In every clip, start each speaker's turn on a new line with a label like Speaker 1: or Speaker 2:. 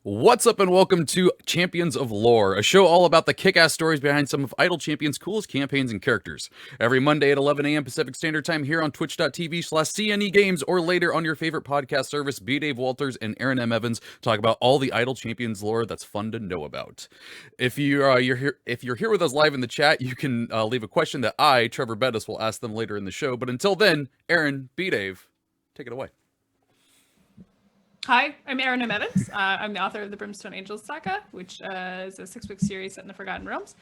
Speaker 1: What's up and welcome to Champions of Lore, a show all about the kick-ass stories behind some of Idle Champions' coolest campaigns and characters. Every Monday at 11 a.m. Pacific Standard Time here on twitch.tv/CNE Games or later on your favorite podcast service, B. Walters and Erin M. talk about all the Idle Champions lore that's fun to know about. If you're here with us live in the chat, you can leave a question that I, Treavor Bettis, will ask them later in the show. But until then, Erin, B. Dave, take it away.
Speaker 2: Hi, I'm Erin M. I'm the author of the Brimstone Angels saga, which is a 6-book series set in the Forgotten Realms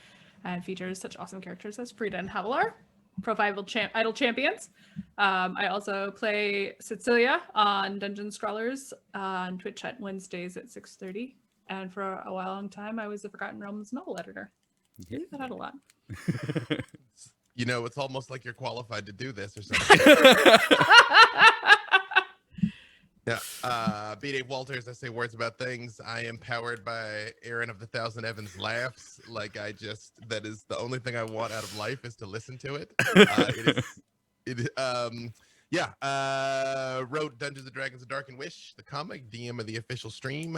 Speaker 2: and features such awesome characters as Frida and Havilar, Idle Champions. I also play Cecilia on Dungeon Scrollers on Twitch at Wednesdays at 6:30. And for a long time, I was the Forgotten Realms novel editor. I leave that out a lot.
Speaker 3: You know, it's almost like you're qualified to do this or something. Yeah, B. Walters, I say words about things. I am powered by Aaron of the Thousand Evans laughs. That is the only thing I want out of life is to listen to it. Wrote Dungeons and Dragons: A Dark and Wish, the comic, DM of the official stream.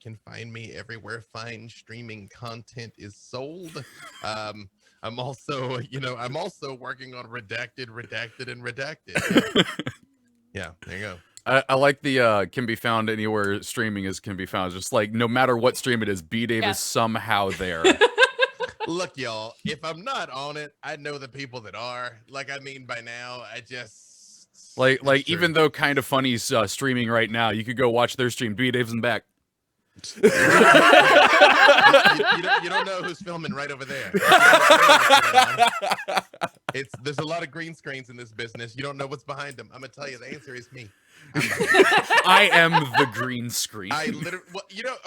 Speaker 3: Can find me everywhere fine streaming content is sold. I'm also working on Redacted, and Redacted. Yeah, there you go.
Speaker 1: I like the can be found anywhere streaming can be found. Just like no matter what stream it is, B. Dave is somehow there.
Speaker 3: Look, y'all, if I'm not on it, I know the people that are. By now, I just
Speaker 1: even though Kind of Funny's streaming right now, you could go watch their stream. B. Dave's in back.
Speaker 3: You don't know who's filming right over there. There's a lot of green screens in this business. You don't know what's behind them. I'm gonna tell you, the answer is me.
Speaker 1: I am the green screen.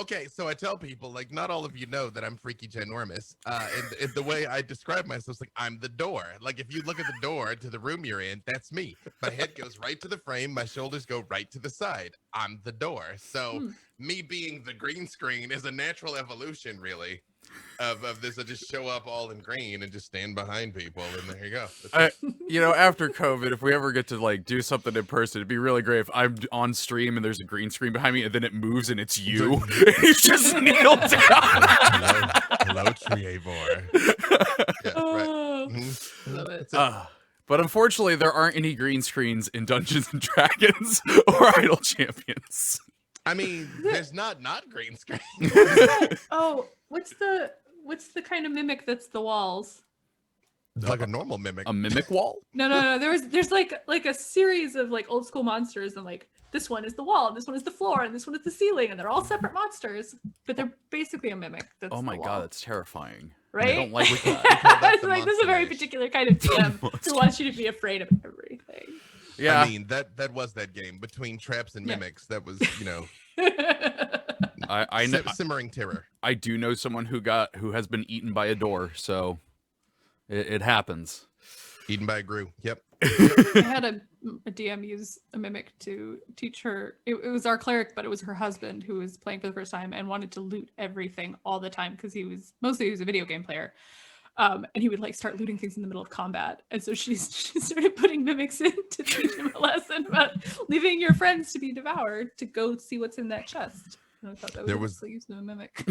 Speaker 3: Okay, so I tell people, not all of you know that I'm freaky ginormous. And the way I describe myself is I'm the door. If you look at the door to the room you're in, that's me. My head goes right to the frame. My shoulders go right to the side. I'm the door. So me being the green screen is a natural evolution, really, of this. I just show up all in green and just stand behind people, and there you go.
Speaker 1: After COVID, if we ever get to do something in person, it'd be really great if I'm on stream and there's a green screen behind me, and then it moves and it's you. And you just kneel down.
Speaker 3: Hello, Treavor. Yeah, right.
Speaker 2: Love it.
Speaker 1: But unfortunately, there aren't any green screens in Dungeons and Dragons or Idle Champions.
Speaker 3: I mean, there's not green screen.
Speaker 2: Oh, what's the kind of mimic that's the walls?
Speaker 3: Like a normal mimic.
Speaker 1: A mimic wall?
Speaker 2: No. There's like a series of old school monsters, and this one is the wall, and this one is the floor, and this one is the ceiling, and they're all separate monsters, but they're basically a mimic. That's
Speaker 1: oh my god, that's terrifying.
Speaker 2: Right?
Speaker 1: I don't like that.
Speaker 2: There's a very particular kind of DM who wants you to be afraid of everything.
Speaker 1: Yeah,
Speaker 3: I mean that was that game between traps and mimics. That was
Speaker 1: I know
Speaker 3: simmering terror.
Speaker 1: I do know someone who has been eaten by a door, so it happens.
Speaker 3: Eaten by a Gru. Yep.
Speaker 2: I had a DM use a mimic to teach her. It was our cleric, but it was her husband who was playing for the first time and wanted to loot everything all the time because he was a video game player. And he would start looting things in the middle of combat. And so she started putting mimics in to teach him a lesson about leaving your friends to be devoured to go see what's in that chest. And I thought that was the use of a mimic.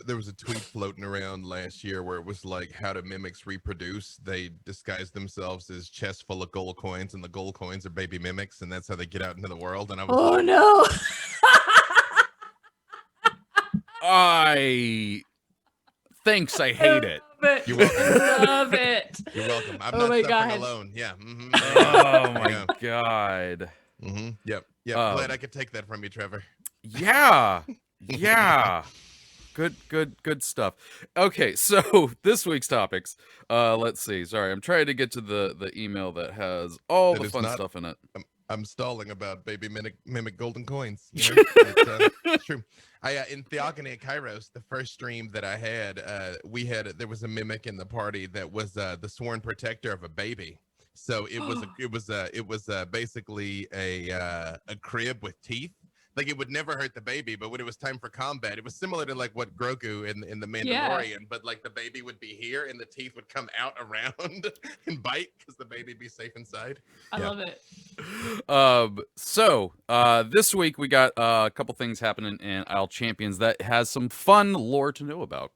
Speaker 3: There was a tweet floating around last year where it was how do mimics reproduce? They disguise themselves as chests full of gold coins, and the gold coins are baby mimics, and that's how they get out into the world. And I was
Speaker 2: no.
Speaker 1: Thanks, I hate it.
Speaker 3: You're welcome.
Speaker 2: Love it.
Speaker 3: You're welcome. I'm not suffering alone. Yeah. Mm-hmm.
Speaker 1: Oh my god.
Speaker 3: Mm-hmm. Yep. Glad I could take that from you, Treavor.
Speaker 1: Yeah. Good stuff. Okay, so this week's topics. Let's see. Sorry, I'm trying to get to the email that has all the fun stuff in it.
Speaker 3: I'm stalling about baby mimic golden coins. It's true. In Theogony at Kairos, the first stream that I had, there was a mimic in the party that was the sworn protector of a baby. So it was basically a crib with teeth Like it would never hurt the baby, but when it was time for combat, it was similar to like what Grogu in the Mandalorian,
Speaker 2: Yeah.
Speaker 3: but like the baby would be here and the teeth would come out around and bite because the baby be safe inside.
Speaker 2: I love it.
Speaker 1: So this week we got a couple things happening in Idle Champions that has some fun lore to know about.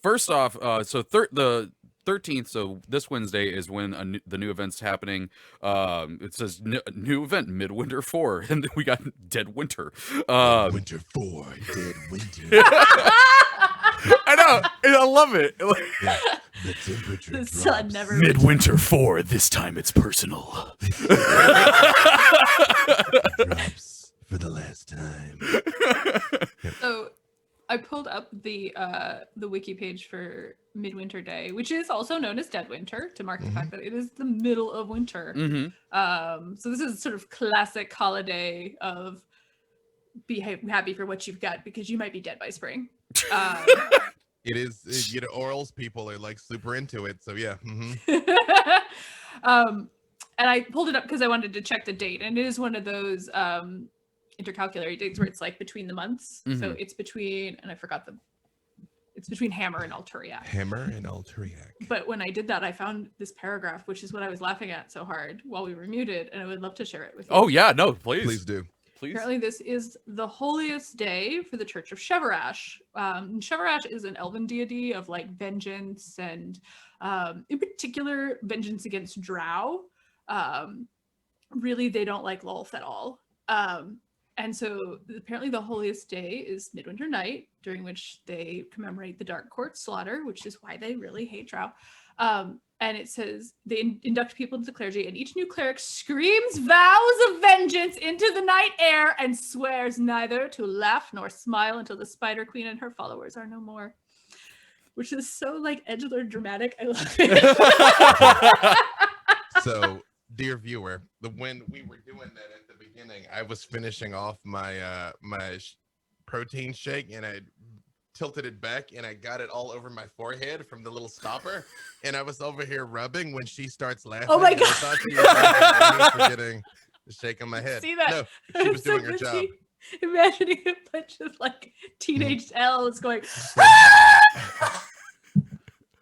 Speaker 1: First off, so the 13th, so this Wednesday is when the new event's happening. It says new event, Midwinter 4, and then we got Deadwinter.
Speaker 3: Winter 4, Deadwinter.
Speaker 1: I know, and I love it.
Speaker 3: Yeah, the temperature
Speaker 2: The sun
Speaker 3: drops.
Speaker 2: never.
Speaker 1: Midwinter 4, this time it's personal.
Speaker 3: Drops for the last time.
Speaker 2: So I pulled up the wiki page for Midwinter Day, which is also known as Deadwinter, to mark the fact that it is the middle of winter. So this is sort of classic holiday of be happy for what you've got because you might be dead by spring.
Speaker 3: It is, Orals people are like super into it. So yeah.
Speaker 2: And I pulled it up because I wanted to check the date, and it is one of those intercalculary dates where it's like between the months. So it's between, and I forgot it's between Hammer and Alturiac.
Speaker 3: Hammer and Alturiac.
Speaker 2: But when I did that, I found this paragraph, which is what I was laughing at so hard while we were muted, and I would love to share it with you.
Speaker 1: Oh yeah, no, please.
Speaker 3: Please do.
Speaker 1: Please.
Speaker 2: Apparently, this is the holiest day for the Church of Cheverash. Cheverash is an elven deity of like vengeance and, in particular, vengeance against drow. Really, they don't like Lolth at all. And so, apparently, the holiest day is Midwinter Night, during which they commemorate the Dark Court slaughter, which is why they really hate drow. And it says they induct people into the clergy, and each new cleric screams vows of vengeance into the night air and swears neither to laugh nor smile until the Spider Queen and her followers are no more. Which is so like edgelord dramatic. I love it.
Speaker 3: So, dear viewer, when we were doing that at the beginning, I was finishing off my protein shake, and I tilted it back and I got it all over my forehead from the little stopper, and I was over here rubbing when she starts laughing.
Speaker 2: Oh my
Speaker 3: and
Speaker 2: God.
Speaker 3: I thought she was laughing for getting the shake on my head.
Speaker 2: See that?
Speaker 3: No, she was
Speaker 2: So
Speaker 3: doing her job.
Speaker 2: busy imagining a bunch of like teenage elves going,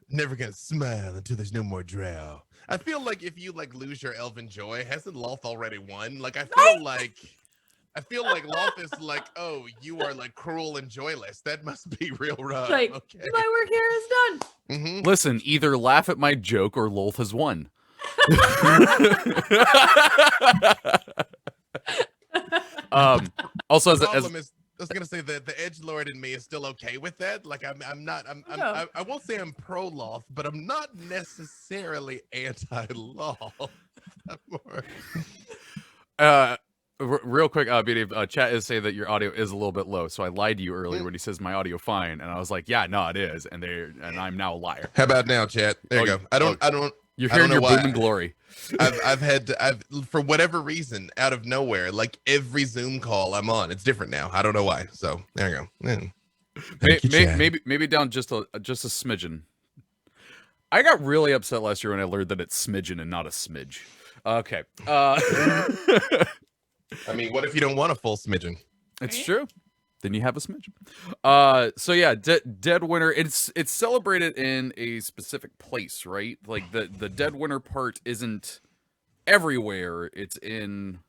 Speaker 3: Never gonna smile until there's no more drow. I feel like if you like lose your elven joy, hasn't Lolth already won? Like I feel like Lolth is like, oh, you are like cruel and joyless. That must be real rough.
Speaker 2: like,
Speaker 3: Okay.
Speaker 2: my work here is done.
Speaker 1: Listen, either laugh at my joke or Lolth has won. Also,
Speaker 3: The
Speaker 1: as
Speaker 3: problem is, I was gonna say that the edgelord in me is still okay with that. Like I won't say I'm pro Lolth, but I'm not necessarily anti Lolth.
Speaker 1: real quick, Beauty, chat is saying that your audio is a little bit low, so I lied to you earlier when he says my audio fine, and I was like, yeah, no, it is, and I'm now a liar.
Speaker 3: How about now, chat? There you go. I don't.
Speaker 1: You're
Speaker 3: I don't
Speaker 1: hearing
Speaker 3: know
Speaker 1: your
Speaker 3: why.
Speaker 1: boom and glory.
Speaker 3: I've for whatever reason, out of nowhere, like every Zoom call I'm on, it's different now. I don't know why. So there you go. Thank you, chat.
Speaker 1: Maybe down just a smidgen. I got really upset last year when I learned that it's smidgen and not a smidge. Okay.
Speaker 3: I mean, what if you don't want a full smidgen?
Speaker 1: It's true. Then you have a smidgen. So yeah, Deadwinter. It's celebrated in a specific place, right? Like the Deadwinter part isn't everywhere. It's in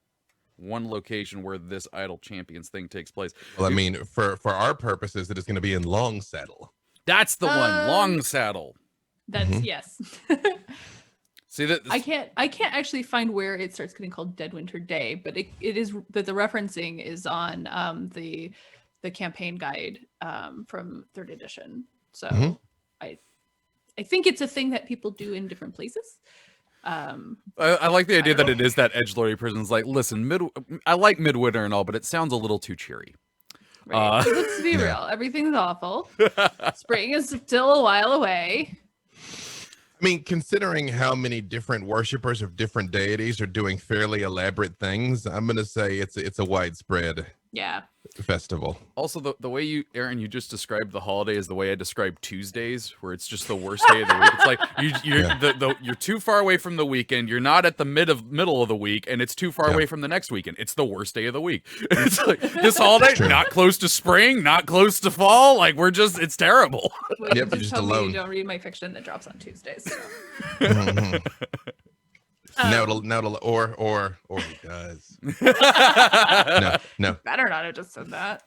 Speaker 1: one location where this Idle Champions thing takes place.
Speaker 3: Well, I mean, for our purposes, it is going to be in Long Saddle.
Speaker 1: That's the one, Long Saddle.
Speaker 2: That's yes.
Speaker 1: See that
Speaker 2: I can't actually find where it starts getting called Deadwinter Day, but it is that the referencing is on the campaign guide from 3rd edition. So I think it's a thing that people do in different places.
Speaker 1: I like the idea that it is that edgelordy person's like, listen, I like Midwinter and all, but it sounds a little too cheery.
Speaker 2: Right. Let's be real. Everything's awful. Spring is still a while away.
Speaker 3: I mean, considering how many different worshippers of different deities are doing fairly elaborate things, I'm going to say it's a widespread
Speaker 2: Yeah.
Speaker 3: festival.
Speaker 1: Also, the way you, Aaron, you just described the holiday is the way I describe Tuesdays, where it's just the worst day of the week. It's like you're too far away from the weekend. You're not at the middle of the week, and it's too far away from the next weekend. It's the worst day of the week. It's like this holiday, not close to spring, not close to fall. Like it's terrible.
Speaker 2: Well,
Speaker 3: Yep,
Speaker 2: you
Speaker 3: you're just
Speaker 2: told me
Speaker 3: alone.
Speaker 2: you don't read my fiction that drops on Tuesdays. So.
Speaker 3: Mhm. Now it'll or he does. No.
Speaker 2: Better not have just said that.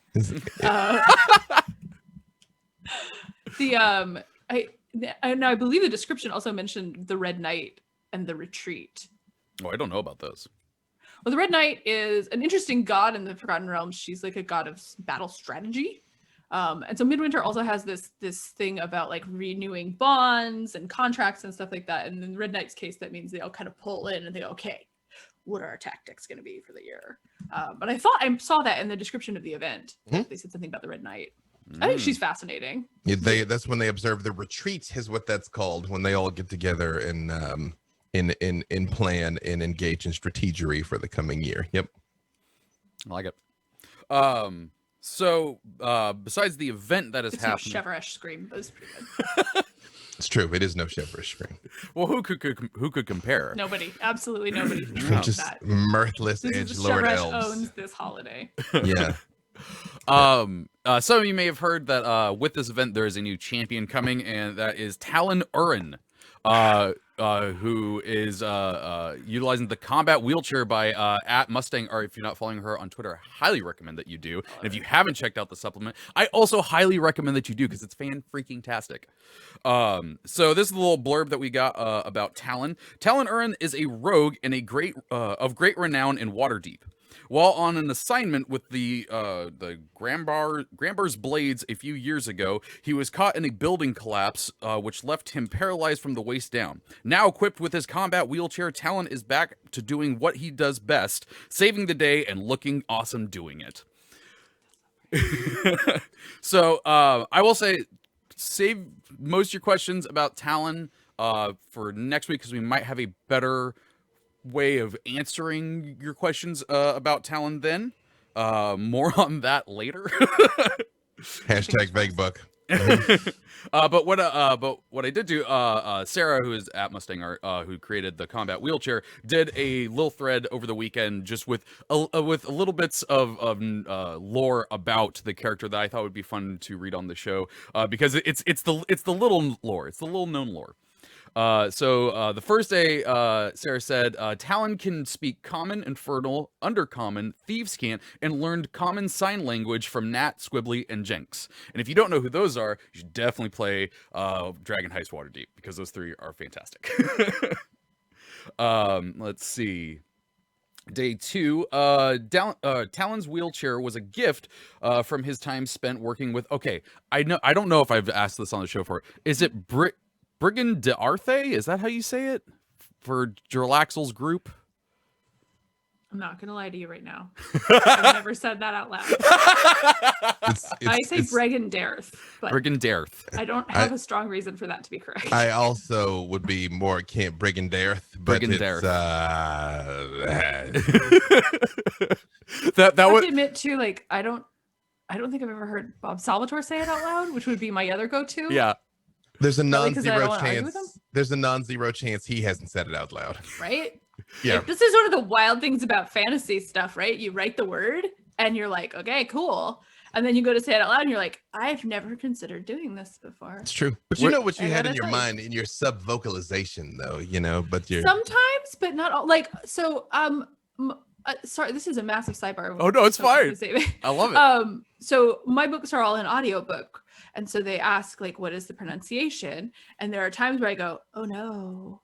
Speaker 2: I believe the description also mentioned the Red Knight and the Retreat.
Speaker 1: Oh, I don't know about those.
Speaker 2: Well, the Red Knight is an interesting god in the Forgotten Realms. She's like a god of battle strategy. And so Midwinter also has this thing about like renewing bonds and contracts and stuff like that. And in the Red Knight's case, that means they all kind of pull in and they go, okay, what are our tactics going to be for the year? But I thought I saw that in the description of the event. They said something about the Red Knight. I think she's fascinating.
Speaker 3: Yeah, that's when they observe the retreat, is what that's called, when they all get together and in plan and engage in strategery for the coming year. Yep.
Speaker 1: I like it. So besides the event that is
Speaker 2: It's
Speaker 1: happening,
Speaker 2: no Chevresh scream, but it's pretty good.
Speaker 3: It's true. It is no Chevresh scream.
Speaker 1: well, who could compare?
Speaker 2: Nobody, absolutely nobody.
Speaker 3: Just
Speaker 2: that.
Speaker 3: mirthless
Speaker 2: This
Speaker 3: edge
Speaker 2: is
Speaker 3: lord
Speaker 2: Chevresh
Speaker 3: elves.
Speaker 2: owns this holiday.
Speaker 3: Yeah.
Speaker 1: Some of you may have heard that with this event there is a new champion coming, and that is Talin Uran, who is utilizing the combat wheelchair by at Mustang Art. If you're not following her on Twitter, I highly recommend that you do. And if you haven't checked out the supplement, I also highly recommend that you do, because it's fan-freaking-tastic. So this is the little blurb that we got about Talin. Talin Uran is a rogue and of great renown in Waterdeep. While on an assignment with the Grambar's Blades a few years ago, he was caught in a building collapse, which left him paralyzed from the waist down. Now equipped with his combat wheelchair, Talon is back to doing what he does best, saving the day and looking awesome doing it. So I will say, save most of your questions about Talon for next week, because we might have a better way of answering your questions about Talon then. More on that later.
Speaker 3: Hashtag vague buck.
Speaker 1: But what I did do, Sarah, who is at Mustang Art, who created the combat wheelchair, did a little thread over the weekend just with little bits of lore about the character that I thought would be fun to read on the show, because it's the little lore, it's the little known lore. So the first day, Sarah said, Talon can speak Common, Infernal, Undercommon, Thieves' Cant, and learned Common Sign Language from Nat, Squibbly, and Jenks. And if you don't know who those are, you should definitely play Dragon Heist Waterdeep, because those three are fantastic. Let's see. Day 2, Talon's wheelchair was a gift from his time spent working with... Okay, I don't know if I've asked this on the show before. Is it Brigand d'Arthe? Is that how you say it? For Gerlaxle's group?
Speaker 2: I'm not gonna lie to you right now. I've never said that out loud. I say Brigandarth, but
Speaker 1: Brigandarth.
Speaker 2: I don't have a strong reason for that to be correct.
Speaker 3: I also would be more Brigandarth, but
Speaker 1: Brigandarth.
Speaker 3: it's
Speaker 1: that
Speaker 2: I have
Speaker 1: would
Speaker 2: to admit too, like I don't think I've ever heard Bob Salvatore say it out loud, which would be my other go-to.
Speaker 1: yeah.
Speaker 3: there's a
Speaker 2: Probably 'cause I don't
Speaker 3: non-zero
Speaker 2: wanna argue with
Speaker 3: chance.
Speaker 2: him?
Speaker 3: There's a non-zero chance he hasn't said it out loud.
Speaker 2: Right?
Speaker 3: Yeah.
Speaker 2: Like, this is one of the wild things about fantasy stuff, right? You write the word and you're like, okay, cool. And then you go to say it out loud and you're like, I've never considered doing this before.
Speaker 3: It's true. But you know what you
Speaker 2: I
Speaker 3: had
Speaker 2: gotta
Speaker 3: in your
Speaker 2: tell you.
Speaker 3: mind in your sub-vocalization, though, but you're...
Speaker 2: Sometimes, but not all. Like, so, sorry, this is a massive sidebar.
Speaker 1: Oh, no, it's
Speaker 2: So I'm
Speaker 1: fine.
Speaker 2: gonna say it.
Speaker 1: I love it.
Speaker 2: So my books are all in audiobook. And so they ask, like, what is the pronunciation? And there are times where I go, oh no,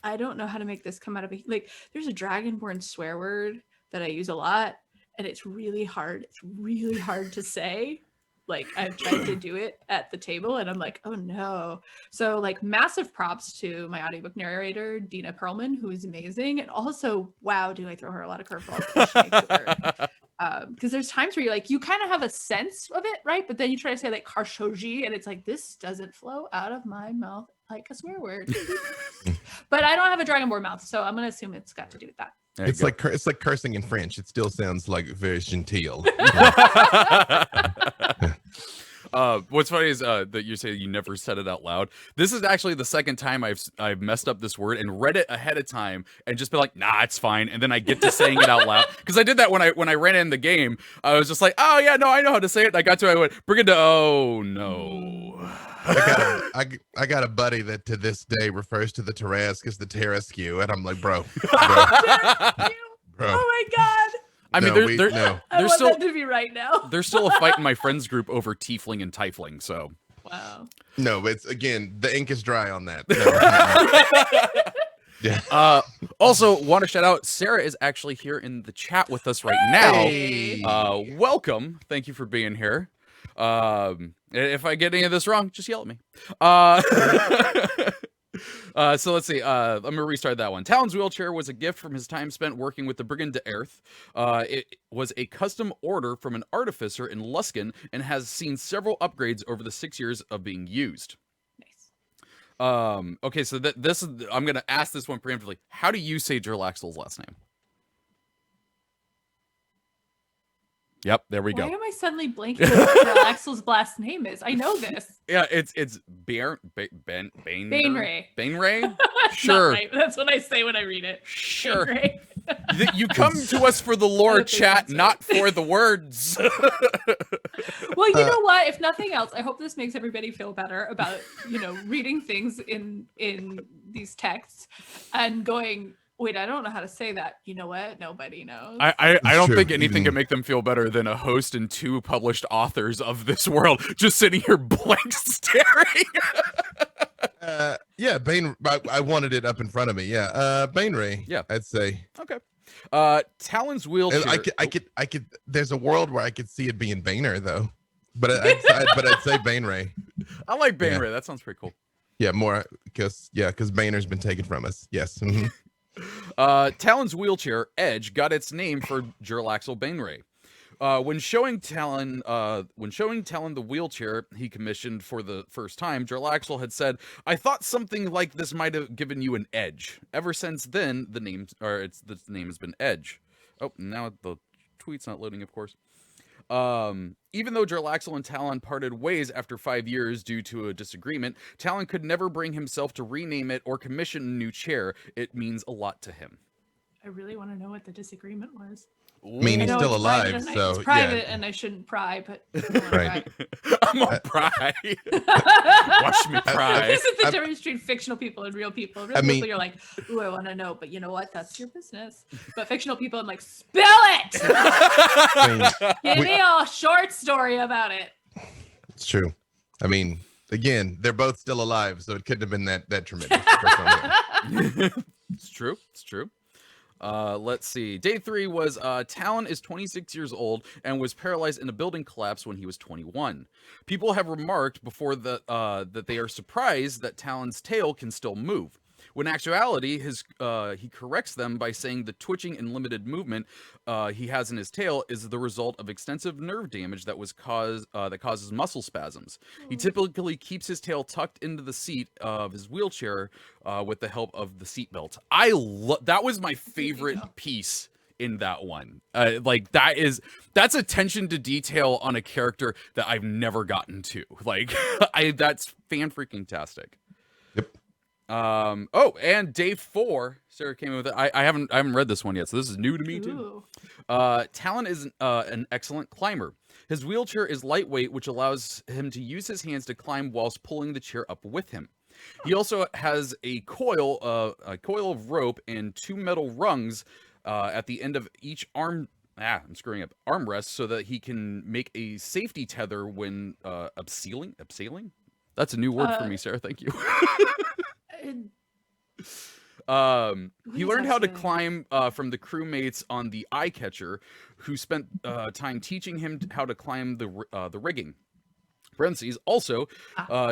Speaker 2: I don't know how to make this come out of like, there's a Dragonborn swear word that I use a lot. And it's really hard. It's really hard to say. Like, I've tried to do it at the table and I'm like, oh no. So like, massive props to my audiobook narrator, Dina Perlman, who is amazing. And also, wow, do I throw her a lot of curveballs. Because there's times where you're like, you kind of have a sense of it, right? But then you try to say like karshoji and it's like, this doesn't flow out of my mouth like a swear word. But I don't have a Dragonborn mouth, so I'm going to assume it's got to do with that.
Speaker 1: There you
Speaker 3: It's
Speaker 1: go.
Speaker 3: it's like cursing in French. It still sounds like very genteel.
Speaker 1: What's funny is that you say you never said it out loud. This is actually the second time I've messed up this word and read it ahead of time and just been like, nah, it's fine. And then I get to saying it out loud because I did that when I ran in the game. I was just like, oh yeah, no, I know how to say it. And I got to it, I went Brigida. Oh no.
Speaker 3: I got a buddy that to this day refers to the Tarrasque as the Tarrasque, and I'm like, bro.
Speaker 2: Oh my god.
Speaker 1: I mean,
Speaker 3: No,
Speaker 2: I
Speaker 1: there's
Speaker 2: want
Speaker 1: still
Speaker 2: that to be right now.
Speaker 1: there's still a fight in my friends group over tiefling and tiefling. So
Speaker 2: Wow.
Speaker 3: No, it's again, the ink is dry on that. No. Yeah.
Speaker 1: also want to shout out Sarah is actually here in the chat with us right now.
Speaker 3: Hey.
Speaker 1: Welcome. Thank you for being here. If I get any of this wrong, just yell at me. So let's see. I'm gonna restart that one. Talon's wheelchair was a gift from his time spent working with the Brigand de Aerith. It was a custom order from an artificer in Luskan and has seen several upgrades over the 6 years of being used.
Speaker 2: Nice.
Speaker 1: Okay, so this is I'm gonna ask this one preemptively. How do you say Jarlaxle's last name? Yep, there we go.
Speaker 2: Why am I suddenly blanking on what Axel's last name is? I know this.
Speaker 1: Yeah, it's Bainray. Bainray?
Speaker 2: That's
Speaker 1: Sure.
Speaker 2: not right. That's what I say when I read it.
Speaker 1: Sure.
Speaker 2: Bainray.
Speaker 1: You come to us for the lore,
Speaker 2: think
Speaker 1: chat,
Speaker 2: that's right.
Speaker 1: not for the words.
Speaker 2: Well, you know what? If nothing else, I hope this makes everybody feel better about, reading things in these texts and going, wait, I don't know how to say that. You know what? Nobody knows.
Speaker 1: I don't
Speaker 3: true.
Speaker 1: think anything can make them feel better than a host and 2 published authors of this world just sitting here blank staring.
Speaker 3: Yeah, Bane. I wanted it up in front of me. Yeah, Bainray.
Speaker 1: Yeah.
Speaker 3: I'd say.
Speaker 1: Okay. Talon's wheelchair.
Speaker 3: I could. There's a world where I could see it being Bainer though, but I'd say Bainray.
Speaker 1: I like Bainray.
Speaker 3: Yeah.
Speaker 1: That sounds pretty cool.
Speaker 3: Yeah, more because Bainer's been taken from us. Yes. Mhm.
Speaker 1: Talon's wheelchair, Edge, got its name for Jarlaxle Bainray. When showing Talon the wheelchair he commissioned for the first time, Jarlaxle had said, "I thought something like this might have given you an edge." Ever since then, the name has been Edge. Oh, now the tweet's not loading, of course. Even though Jarlaxle and Talon parted ways after 5 years due to a disagreement, Talon could never bring himself to rename it or commission a new chair. It means a lot to him.
Speaker 2: I really want to know what the disagreement was.
Speaker 3: I mean, he's
Speaker 2: I know
Speaker 3: still
Speaker 2: it's
Speaker 3: alive,
Speaker 2: private and
Speaker 3: so
Speaker 2: it's private
Speaker 3: yeah.
Speaker 2: and I shouldn't pry, but
Speaker 3: Right.
Speaker 1: I'm a pry. Watch me pry.
Speaker 2: This is the difference between fictional people and real people. Real
Speaker 3: I mean-
Speaker 2: people, you're like, ooh, I want to know, but you know what? That's your business. But fictional people, I'm like, spill it!
Speaker 3: I mean,
Speaker 2: Give me a short story about it.
Speaker 3: it's true. I mean, again, they're both still alive, so it couldn't have been that tremendous.
Speaker 1: It's true. It's true. Let's see. Day 3 was Talon is 26 years old and was paralyzed in a building collapse when he was 21. People have remarked before that they are surprised that Talon's tail can still move. When in actuality, he corrects them by saying the twitching and limited movement he has in his tail is the result of extensive nerve damage that causes muscle spasms. He typically keeps his tail tucked into the seat of his wheelchair with the help of the seatbelt. That was my favorite piece in that one. That's attention to detail on a character that I've never gotten to. That's fan-freaking-tastic. And day 4, Sarah came in with it. I haven't read this one yet, so this is new to me too. Talon is an excellent climber. His wheelchair is lightweight, which allows him to use his hands to climb whilst pulling the chair up with him. He also has a coil of rope and 2 metal rungs at the end of each armrest, so that he can make a safety tether when abseiling. That's a new word for me, Sarah. Thank you. He learned how to climb from the crewmates on the Eye Catcher, who spent time teaching him how to climb the rigging. Parentheses. Also,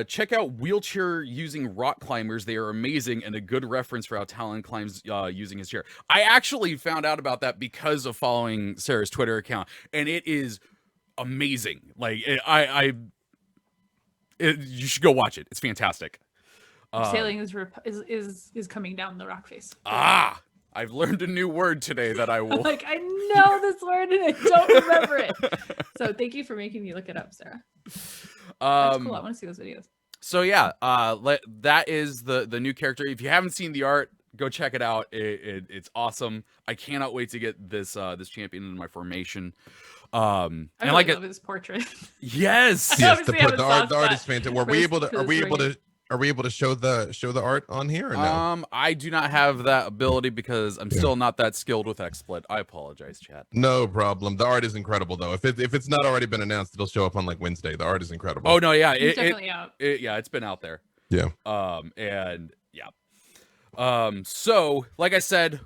Speaker 1: check out wheelchair using rock climbers. They are amazing and a good reference for how Talon climbs using his chair. I actually found out about that because of following Sarah's Twitter account, and it is amazing. You should go watch it. It's fantastic.
Speaker 2: Sailing is coming down the rock face.
Speaker 1: I've learned a new word today that I will.
Speaker 2: Like, I know this word and I don't remember it. So thank you for making me look it up, Sarah. That's cool. I want to see those videos.
Speaker 1: So yeah, that is the new character. If you haven't seen the art, go check it out. It's awesome. I cannot wait to get this champion in my formation.
Speaker 2: I
Speaker 1: and
Speaker 2: really
Speaker 1: like
Speaker 2: love his portrait.
Speaker 1: Yes,
Speaker 3: yes, the art is fantastic. Are we able to show the art on here or no?
Speaker 1: I do not have that ability because I'm still not that skilled with XSplit. I apologize, chat.
Speaker 3: No problem. The art is incredible though. If it's not already been announced, it'll show up on like Wednesday. The art is incredible.
Speaker 1: Oh no, yeah,
Speaker 2: It's definitely out.
Speaker 1: It's been out there.
Speaker 3: Yeah.
Speaker 1: And yeah. So like I said,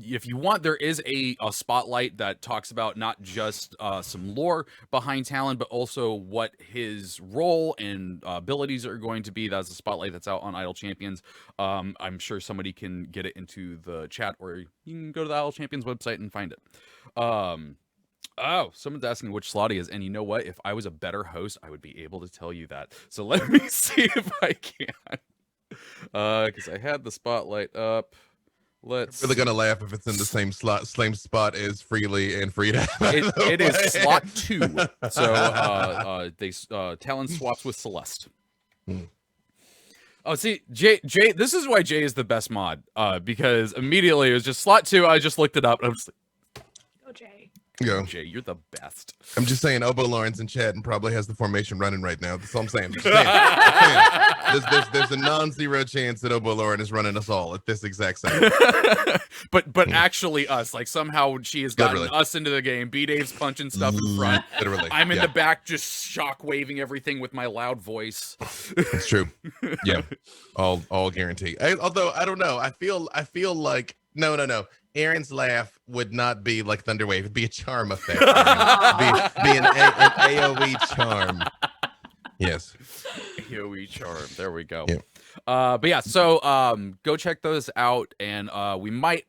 Speaker 1: if you want, there is a spotlight that talks about not just some lore behind Talin, but also what his role and abilities are going to be. That's a spotlight that's out on Idle Champions. I'm sure somebody can get it into the chat, or you can go to the Idle Champions website and find it. Oh, someone's asking which slot he is, and you know what? If I was a better host, I would be able to tell you that. So let me see if I can. Because I had the spotlight up. I'm
Speaker 3: really gonna laugh if it's in the same spot as Freely and Frida.
Speaker 1: It is slot 2. So Talin swaps with Celeste. Oh, see, Jay, this is why Jay is the best mod. Because immediately it was just slot 2. I just looked it up and I was like,
Speaker 2: Go Jay.
Speaker 3: Go.
Speaker 1: Jay, you're the best.
Speaker 3: I'm just saying, Obo Lawrence in chat and probably has the formation running right now. That's all I'm saying. Just saying. There's a non-zero chance that Obo Lauren is running us all at this exact second.
Speaker 1: but actually us, like somehow she has gotten
Speaker 3: Literally.
Speaker 1: us into the game. B-Dave's punching stuff in front.
Speaker 3: Literally.
Speaker 1: I'm in the back just shock waving everything with my loud voice.
Speaker 3: It's true. Yeah. All guarantee. Although I don't know. I feel like no. Aaron's laugh would not be like Thunderwave. It'd be a charm effect. Be an AoE charm. Yes.
Speaker 1: AoE charm. There we go.
Speaker 3: Yeah.
Speaker 1: But yeah, so go check those out, and we might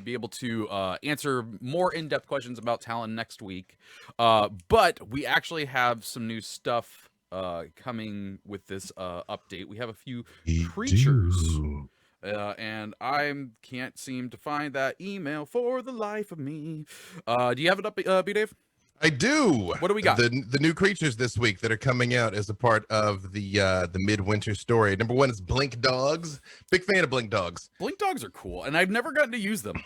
Speaker 1: be able to answer more in-depth questions about Talin next week. But we actually have some new stuff coming with this update. We have a few creatures. And I can't seem to find that email for the life of me. Do you have it up, B-Dave?
Speaker 3: I do.
Speaker 1: What do we got?
Speaker 3: The new creatures this week that are coming out as a part of the Midwinter story. Number 1 is Blink Dogs. Big fan of Blink Dogs.
Speaker 1: Blink Dogs are cool, and I've never gotten to use them.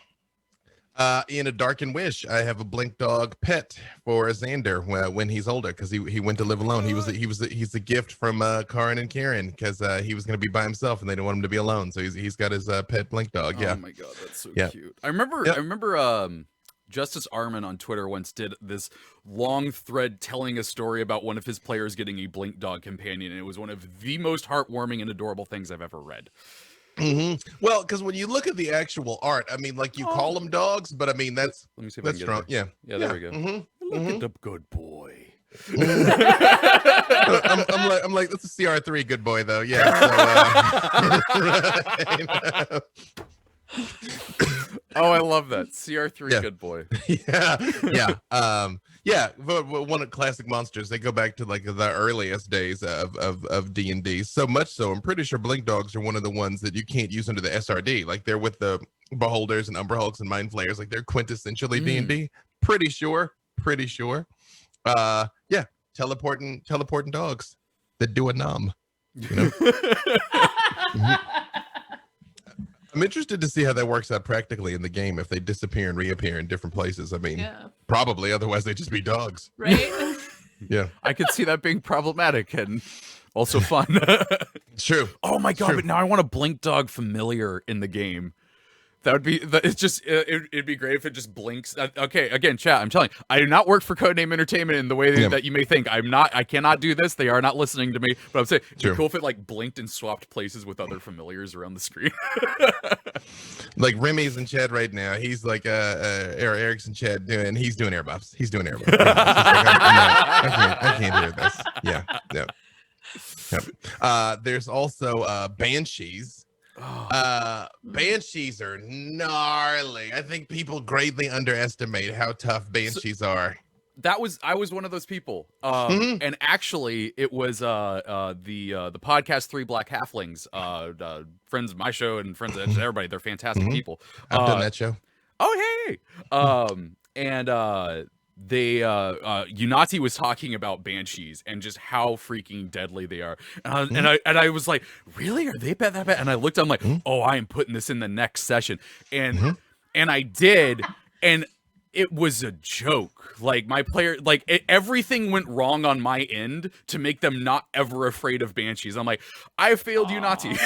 Speaker 3: In A Darkened Wish, I have a Blink Dog pet for Xander when he's older, because he went to live alone. He's a gift from Karin and Karen, because he was going to be by himself and they didn't want him to be alone. So he's got his pet Blink Dog. Yeah.
Speaker 1: Oh my god, that's so cute. I remember Justice Armin on Twitter once did this long thread telling a story about one of his players getting a Blink Dog companion, and it was one of the most heartwarming and adorable things I've ever read.
Speaker 3: Mm-hmm. Well, because when you look at the actual art, I mean, like you call them dogs, but I mean that's
Speaker 1: Let me see if
Speaker 3: that's
Speaker 1: I can
Speaker 3: strong.
Speaker 1: get
Speaker 3: Yeah,
Speaker 1: there we go.
Speaker 3: Mm-hmm.
Speaker 1: Look at the good boy.
Speaker 3: I'm like that's a CR3 good boy though. Yeah. So,
Speaker 1: Oh, I love that CR3 good boy.
Speaker 3: Yeah. One of classic monsters. They go back to like the earliest days of D&D. So much so, I'm pretty sure Blink Dogs are one of the ones that you can't use under the SRD. Like they're with the Beholders and Umber Hulks and Mind Flayers. Like they're quintessentially D&D. Pretty sure. Yeah. Teleporting dogs that do a nom. You know. I'm interested to see how that works out practically in the game if they disappear and reappear in different places. I mean, probably, otherwise they'd just be dogs.
Speaker 2: Right?
Speaker 3: Yeah.
Speaker 1: I could see that being problematic and also fun.
Speaker 3: It's true.
Speaker 1: Oh my god,
Speaker 3: True.
Speaker 1: but now I want a Blink Dog familiar in the game. That would be, it's just, it'd be great if it just blinks. Okay, again, chat, I'm telling you, I do not work for Codename Entertainment in the way that you may think. I cannot do this. They are not listening to me. But I'm saying, it'd be cool if it like blinked and swapped places with other familiars around the screen.
Speaker 3: Like Remy's in chat right now. He's like, Eric's in chat and he's doing air buffs. He's doing air buffs. I can't do this. Yeah. There's also Banshees. Banshees are gnarly. I think people greatly underestimate how tough Banshees are.
Speaker 1: I was one of those people. And actually it was the podcast Three Black Halflings, friends of my show and friends of everybody. They're fantastic people.
Speaker 3: I've done that show.
Speaker 1: Oh hey. And they Unati was talking about Banshees and just how freaking deadly they are. And I was like, really? Are they that bad? And I looked, I'm like, oh, I am putting this in the next session. And I did, and it was a joke. Like my player, everything went wrong on my end to make them not ever afraid of Banshees. I'm like, I failed Unati.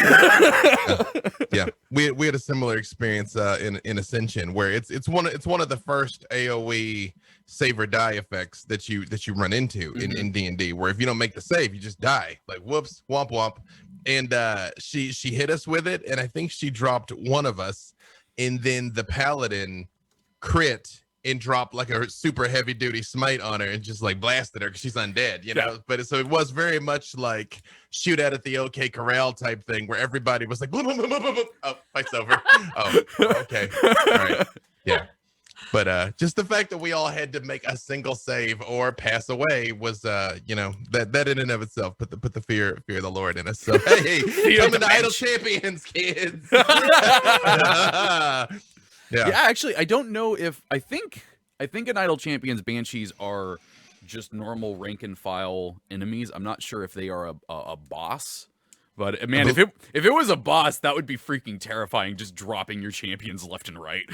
Speaker 3: Yeah, we had a similar experience in Ascension, where it's one of the first AOE save or die effects that you run into in D&D, where if you don't make the save, you just die. Like whoops, womp womp. And she hit us with it, and I think she dropped one of us, and then the paladin crit and dropped like a super heavy duty smite on her and just like blasted her because she's undead, you know. But so it was very much like shoot out at the OK Corral type thing, where everybody was like, oh, fight's over. Oh, okay, all right, yeah. But just the fact that we all had to make a single save or pass away was, you know, that in and of itself put the fear of the Lord in us. So hey, coming to Idle Champions, kids. Yeah,
Speaker 1: actually, I don't know if I think in Idle Champions, Banshees are just normal rank and file enemies. I'm not sure if they are a boss, but man, if it was a boss, that would be freaking terrifying. Just dropping your champions left and right.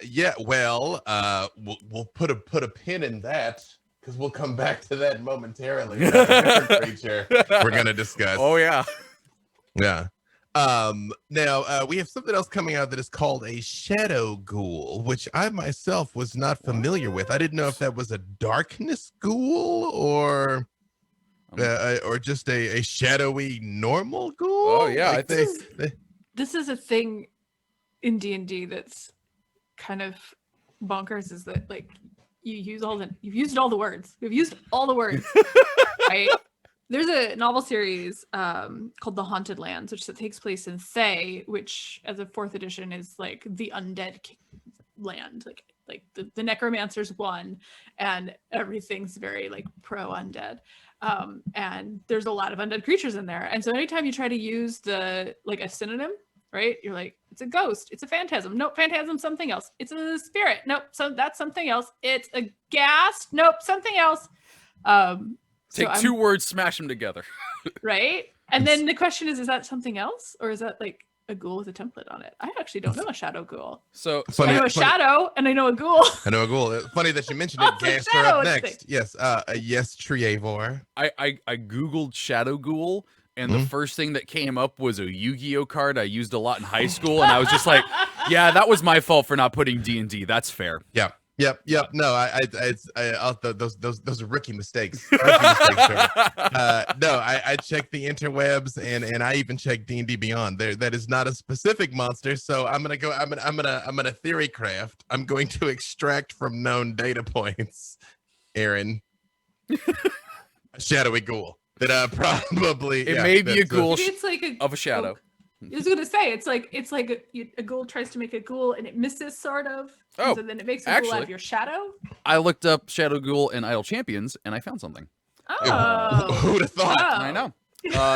Speaker 3: Yeah, well, we'll put a pin in that, because we'll come back to that momentarily. That's a different creature we're gonna discuss.
Speaker 1: Oh yeah.
Speaker 3: Now we have something else coming out that is called a shadow ghoul, which I myself was not familiar with. I didn't know if that was a darkness ghoul or just a shadowy normal ghoul.
Speaker 1: Oh yeah,
Speaker 3: like
Speaker 2: this is a thing in D&D that's kind of bonkers, is that like you've used all the words. We've used all the words. Right? There's a novel series called The Haunted Lands, which takes place in Thay, which as a 4th edition is like the undead land. Like the necromancers won, and everything's very like pro undead. And there's a lot of undead creatures in there. And so anytime you try to use a synonym, right? You're like, it's a ghost, it's a phantasm. Nope, phantasm, something else. It's a spirit. Nope, so that's something else. It's a ghast. Nope, something else.
Speaker 1: Take two words, smash them together.
Speaker 2: Right? And then the question is that something else? Or is that like a ghoul with a template on it? I actually don't know a shadow ghoul.
Speaker 1: So
Speaker 2: I know a shadow and I know a ghoul.
Speaker 3: I know a ghoul. Funny that you mentioned it. Ghast are up next. Yes, yes, Treavor.
Speaker 1: I Googled shadow ghoul, and the first thing that came up was a Yu-Gi-Oh card I used a lot in high school, and I was just like, yeah, that was my fault for not putting D&D. That's fair.
Speaker 3: Yeah. Yep. No, those are rookie mistakes. No, I checked the interwebs and I even checked D&D Beyond. That is not a specific monster, so I'm gonna theory craft. I'm going to extract from known data points, Aaron, a shadowy ghoul that probably
Speaker 1: it may be a ghoul
Speaker 2: it's like
Speaker 1: of a shadow.
Speaker 2: I was gonna say it's like a ghoul tries to make a ghoul and it misses, sort of.
Speaker 1: Oh,
Speaker 2: so then it makes a ghoul out of your shadow.
Speaker 1: I looked up shadow ghoul in Idle Champions and I found something.
Speaker 2: Oh,
Speaker 3: who'd have thought?
Speaker 2: Oh.
Speaker 1: I know.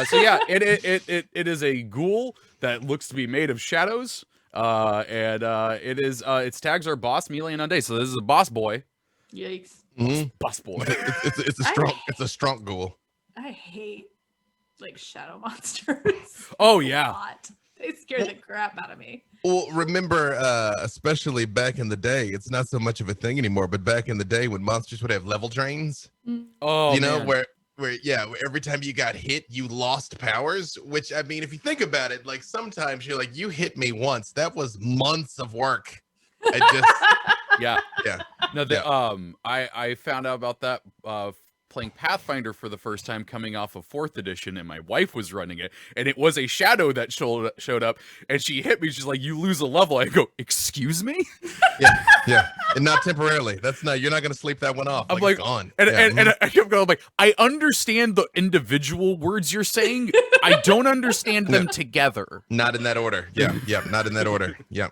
Speaker 1: So yeah, it is a ghoul that looks to be made of shadows. And it is its tags are boss, melee, and undead. So this is a boss boy.
Speaker 2: Yikes!
Speaker 1: Boss boy.
Speaker 3: It's a strong ghoul.
Speaker 2: I hate like shadow monsters.
Speaker 1: Oh yeah.
Speaker 2: They scare the crap out of me.
Speaker 3: Well, remember, especially back in the day, it's not so much of a thing anymore, but back in the day when monsters would have level drains.
Speaker 1: Oh,
Speaker 3: you know, where every time you got hit, you lost powers, which, I mean, if you think about it, like sometimes you're like, you hit me once, that was months of work.
Speaker 1: Yeah. No, I found out about that playing Pathfinder for the first time, coming off of 4th edition, and my wife was running it, and it was a shadow that showed up, and she hit me. She's like, "You lose a level." I go, "Excuse me?"
Speaker 3: Yeah, and not temporarily. You're not gonna sleep that one off.
Speaker 1: I'm like,
Speaker 3: gone.
Speaker 1: And I kept going like, I understand the individual words you're saying. I don't understand them together.
Speaker 3: Not in that order. Yeah, not in that order. Yeah.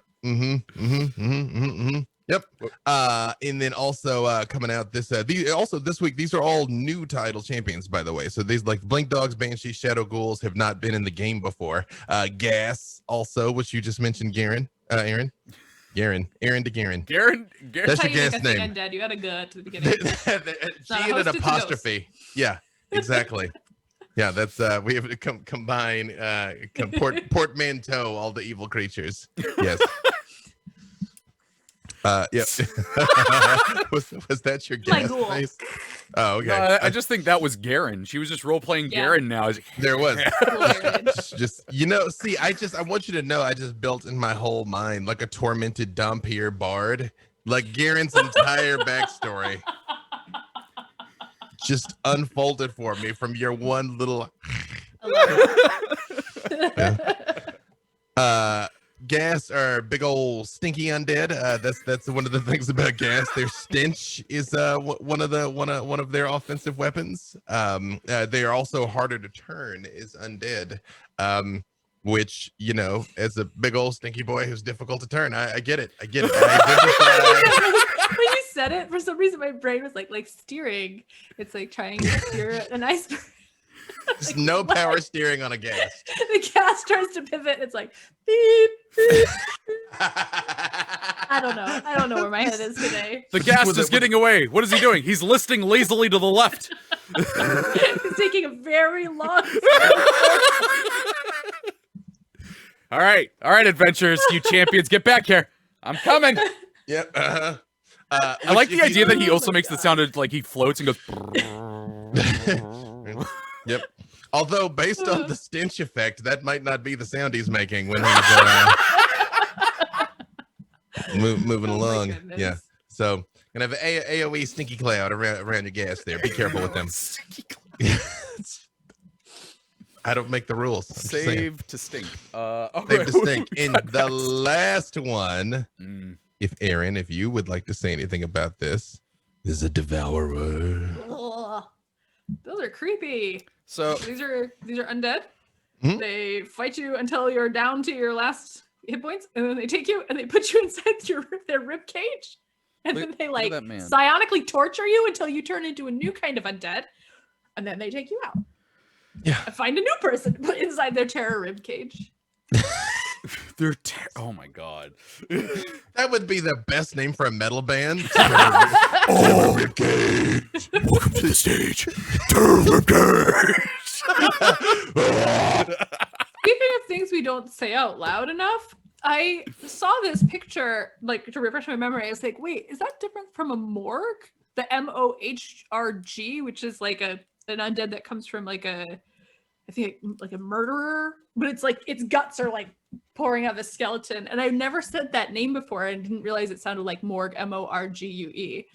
Speaker 3: Yep. And then also coming out this this week, these are all new title champions, by the way. So these like Blink Dogs, Banshees, Shadow Ghouls have not been in the game before. Gas also, which you just mentioned, Aaron to Garen. That's your gas name.
Speaker 2: Undead. You had a good at the beginning.
Speaker 3: G and an apostrophe. Yeah, exactly. Yeah, that's we have to combine portmanteau all the evil creatures. Yes. Yep. was that your gas face? Oh, okay.
Speaker 1: No, I just think that was Garen. She was just role playing Garen now.
Speaker 3: There was. just see, I want you to know I just built in my whole mind like a tormented Dompier bard, like Garen's entire backstory just unfolded for me from your one little Gas are big old stinky undead. That's one of the things about gas. Their stench is one of their offensive weapons. They are also harder to turn as undead. Which, as a big old stinky boy who's difficult to turn, I get it. When
Speaker 2: you said it, for some reason my brain was like steering. It's like trying to steer an iceberg.
Speaker 3: There's no power steering on a gas.
Speaker 2: The gas starts to pivot. It's like beep, beep. I don't know where my head is today.
Speaker 1: The gas is getting away. What is he doing? He's listing lazily to the left.
Speaker 2: He's taking a very long
Speaker 1: All right, adventurers, you champions, get back here. I'm coming.
Speaker 3: Yep.
Speaker 1: I like the idea that he also makes the sound of like he floats and goes.
Speaker 3: Yep. Although based on the stench effect, that might not be the sound he's making when he's moving along. Yeah. So gonna have an AOE stinky cloud around your gas there. Be careful with them. I don't make the rules.
Speaker 1: Save to stink.
Speaker 3: Save to stink. In the last one, if you would like to say anything about this, is a Devourer.
Speaker 2: Ugh. Those are creepy.
Speaker 1: So
Speaker 2: these are undead.
Speaker 3: Hmm?
Speaker 2: They fight you until you're down to your last hit points, and then they take you and they put you inside their rib cage, and then they like psionically torture you until you turn into a new kind of undead, and then they take you out.
Speaker 3: Yeah.
Speaker 2: And find a new person to put inside their terror rib cage.
Speaker 1: Oh my god.
Speaker 3: That would be the best name for a metal band. Oh, rib cage. Welcome to the stage. Terror rib cage.
Speaker 2: Speaking of things we don't say out loud enough, I saw this picture, like, to refresh my memory. I was like, wait, is that different from a morgue? The MOHRG, which is like an undead that comes from like a murderer, but it's like its guts are like pouring out of a skeleton. And I've never said that name before. I didn't realize it sounded like morgue, MORGUE,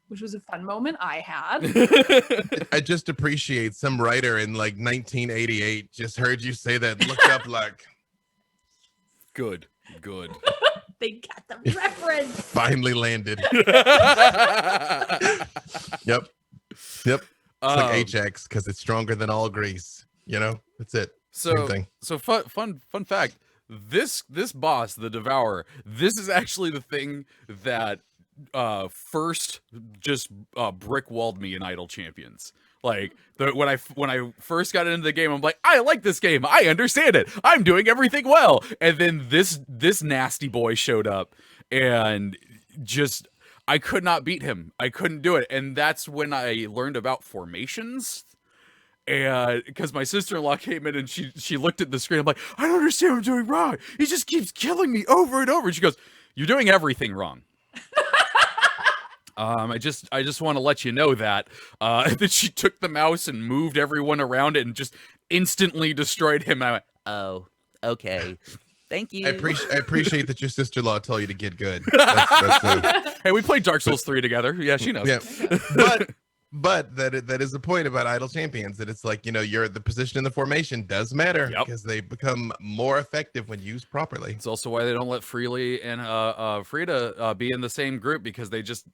Speaker 2: which was a fun moment I had.
Speaker 3: I just appreciate some writer in like 1988 just heard you say that, looked up like. Good.
Speaker 2: They got the reference.
Speaker 3: Finally landed. Yep. It's like HX because it's stronger than all grease. That's it.
Speaker 1: So fun fact. This boss, the Devourer, this is actually the thing that first just brick walled me in Idle Champions. Like when I first got into the game, I'm like, I like this game. I understand it. I'm doing everything well. And then this nasty boy showed up, and just I could not beat him. I couldn't do it. And that's when I learned about formations. And because my sister-in-law came in and she looked at the screen, I'm like, I don't understand what I'm doing wrong. He just keeps killing me over and over. And she goes, you're doing everything wrong. I just want to let you know that. That she took the mouse and moved everyone around it and just instantly destroyed him. I went, oh, okay. Thank you.
Speaker 3: I appreciate that your sister-in-law told you to get good.
Speaker 1: Hey, we played Dark Souls 3 together. Yeah, she knows.
Speaker 3: Yeah. But that is the point about Idle Champions, that it's like, the position in the formation does matter because they become more effective when used properly.
Speaker 1: It's also why they don't let Freely and Frida be in the same group, because they just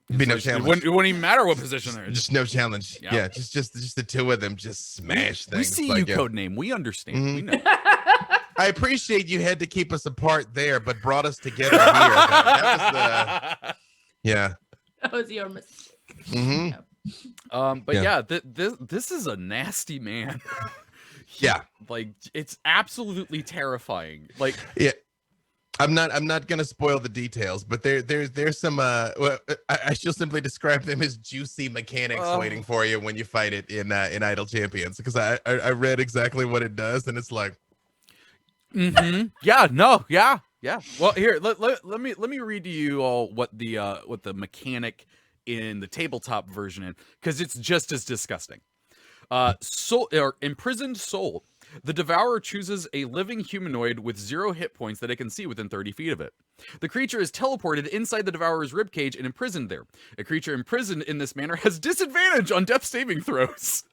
Speaker 3: challenge.
Speaker 1: It wouldn't even matter what position they're in.
Speaker 3: Just no challenge. Yeah, just the two of them just smash things.
Speaker 1: We see you, Codename. We understand.
Speaker 3: Mm-hmm.
Speaker 1: We know.
Speaker 3: I appreciate you had to keep us apart there, but brought us together here. That Yeah.
Speaker 2: That was your mistake.
Speaker 3: Mm-hmm.
Speaker 1: But yeah, this is a nasty man.
Speaker 3: Yeah.
Speaker 1: Like, it's absolutely terrifying. Like,
Speaker 3: yeah. I'm not gonna spoil the details, but there's some well, I shall simply describe them as juicy mechanics waiting for you when you fight it in Idle Champions, because I read exactly what it does, and it's like,
Speaker 1: yeah. Well, here let me read to you all what the mechanic in the tabletop version is, because it's just as disgusting. Soul or imprisoned soul. The Devourer chooses a living humanoid with 0 hit points that it can see within 30 feet of it. The creature is teleported inside the Devourer's ribcage and imprisoned there. A creature imprisoned in this manner has disadvantage on death saving throws.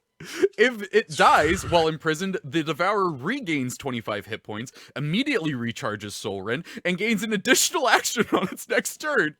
Speaker 1: If it dies while imprisoned, the Devourer regains 25 hit points, immediately recharges Soul Rend, and gains an additional action on its next turn.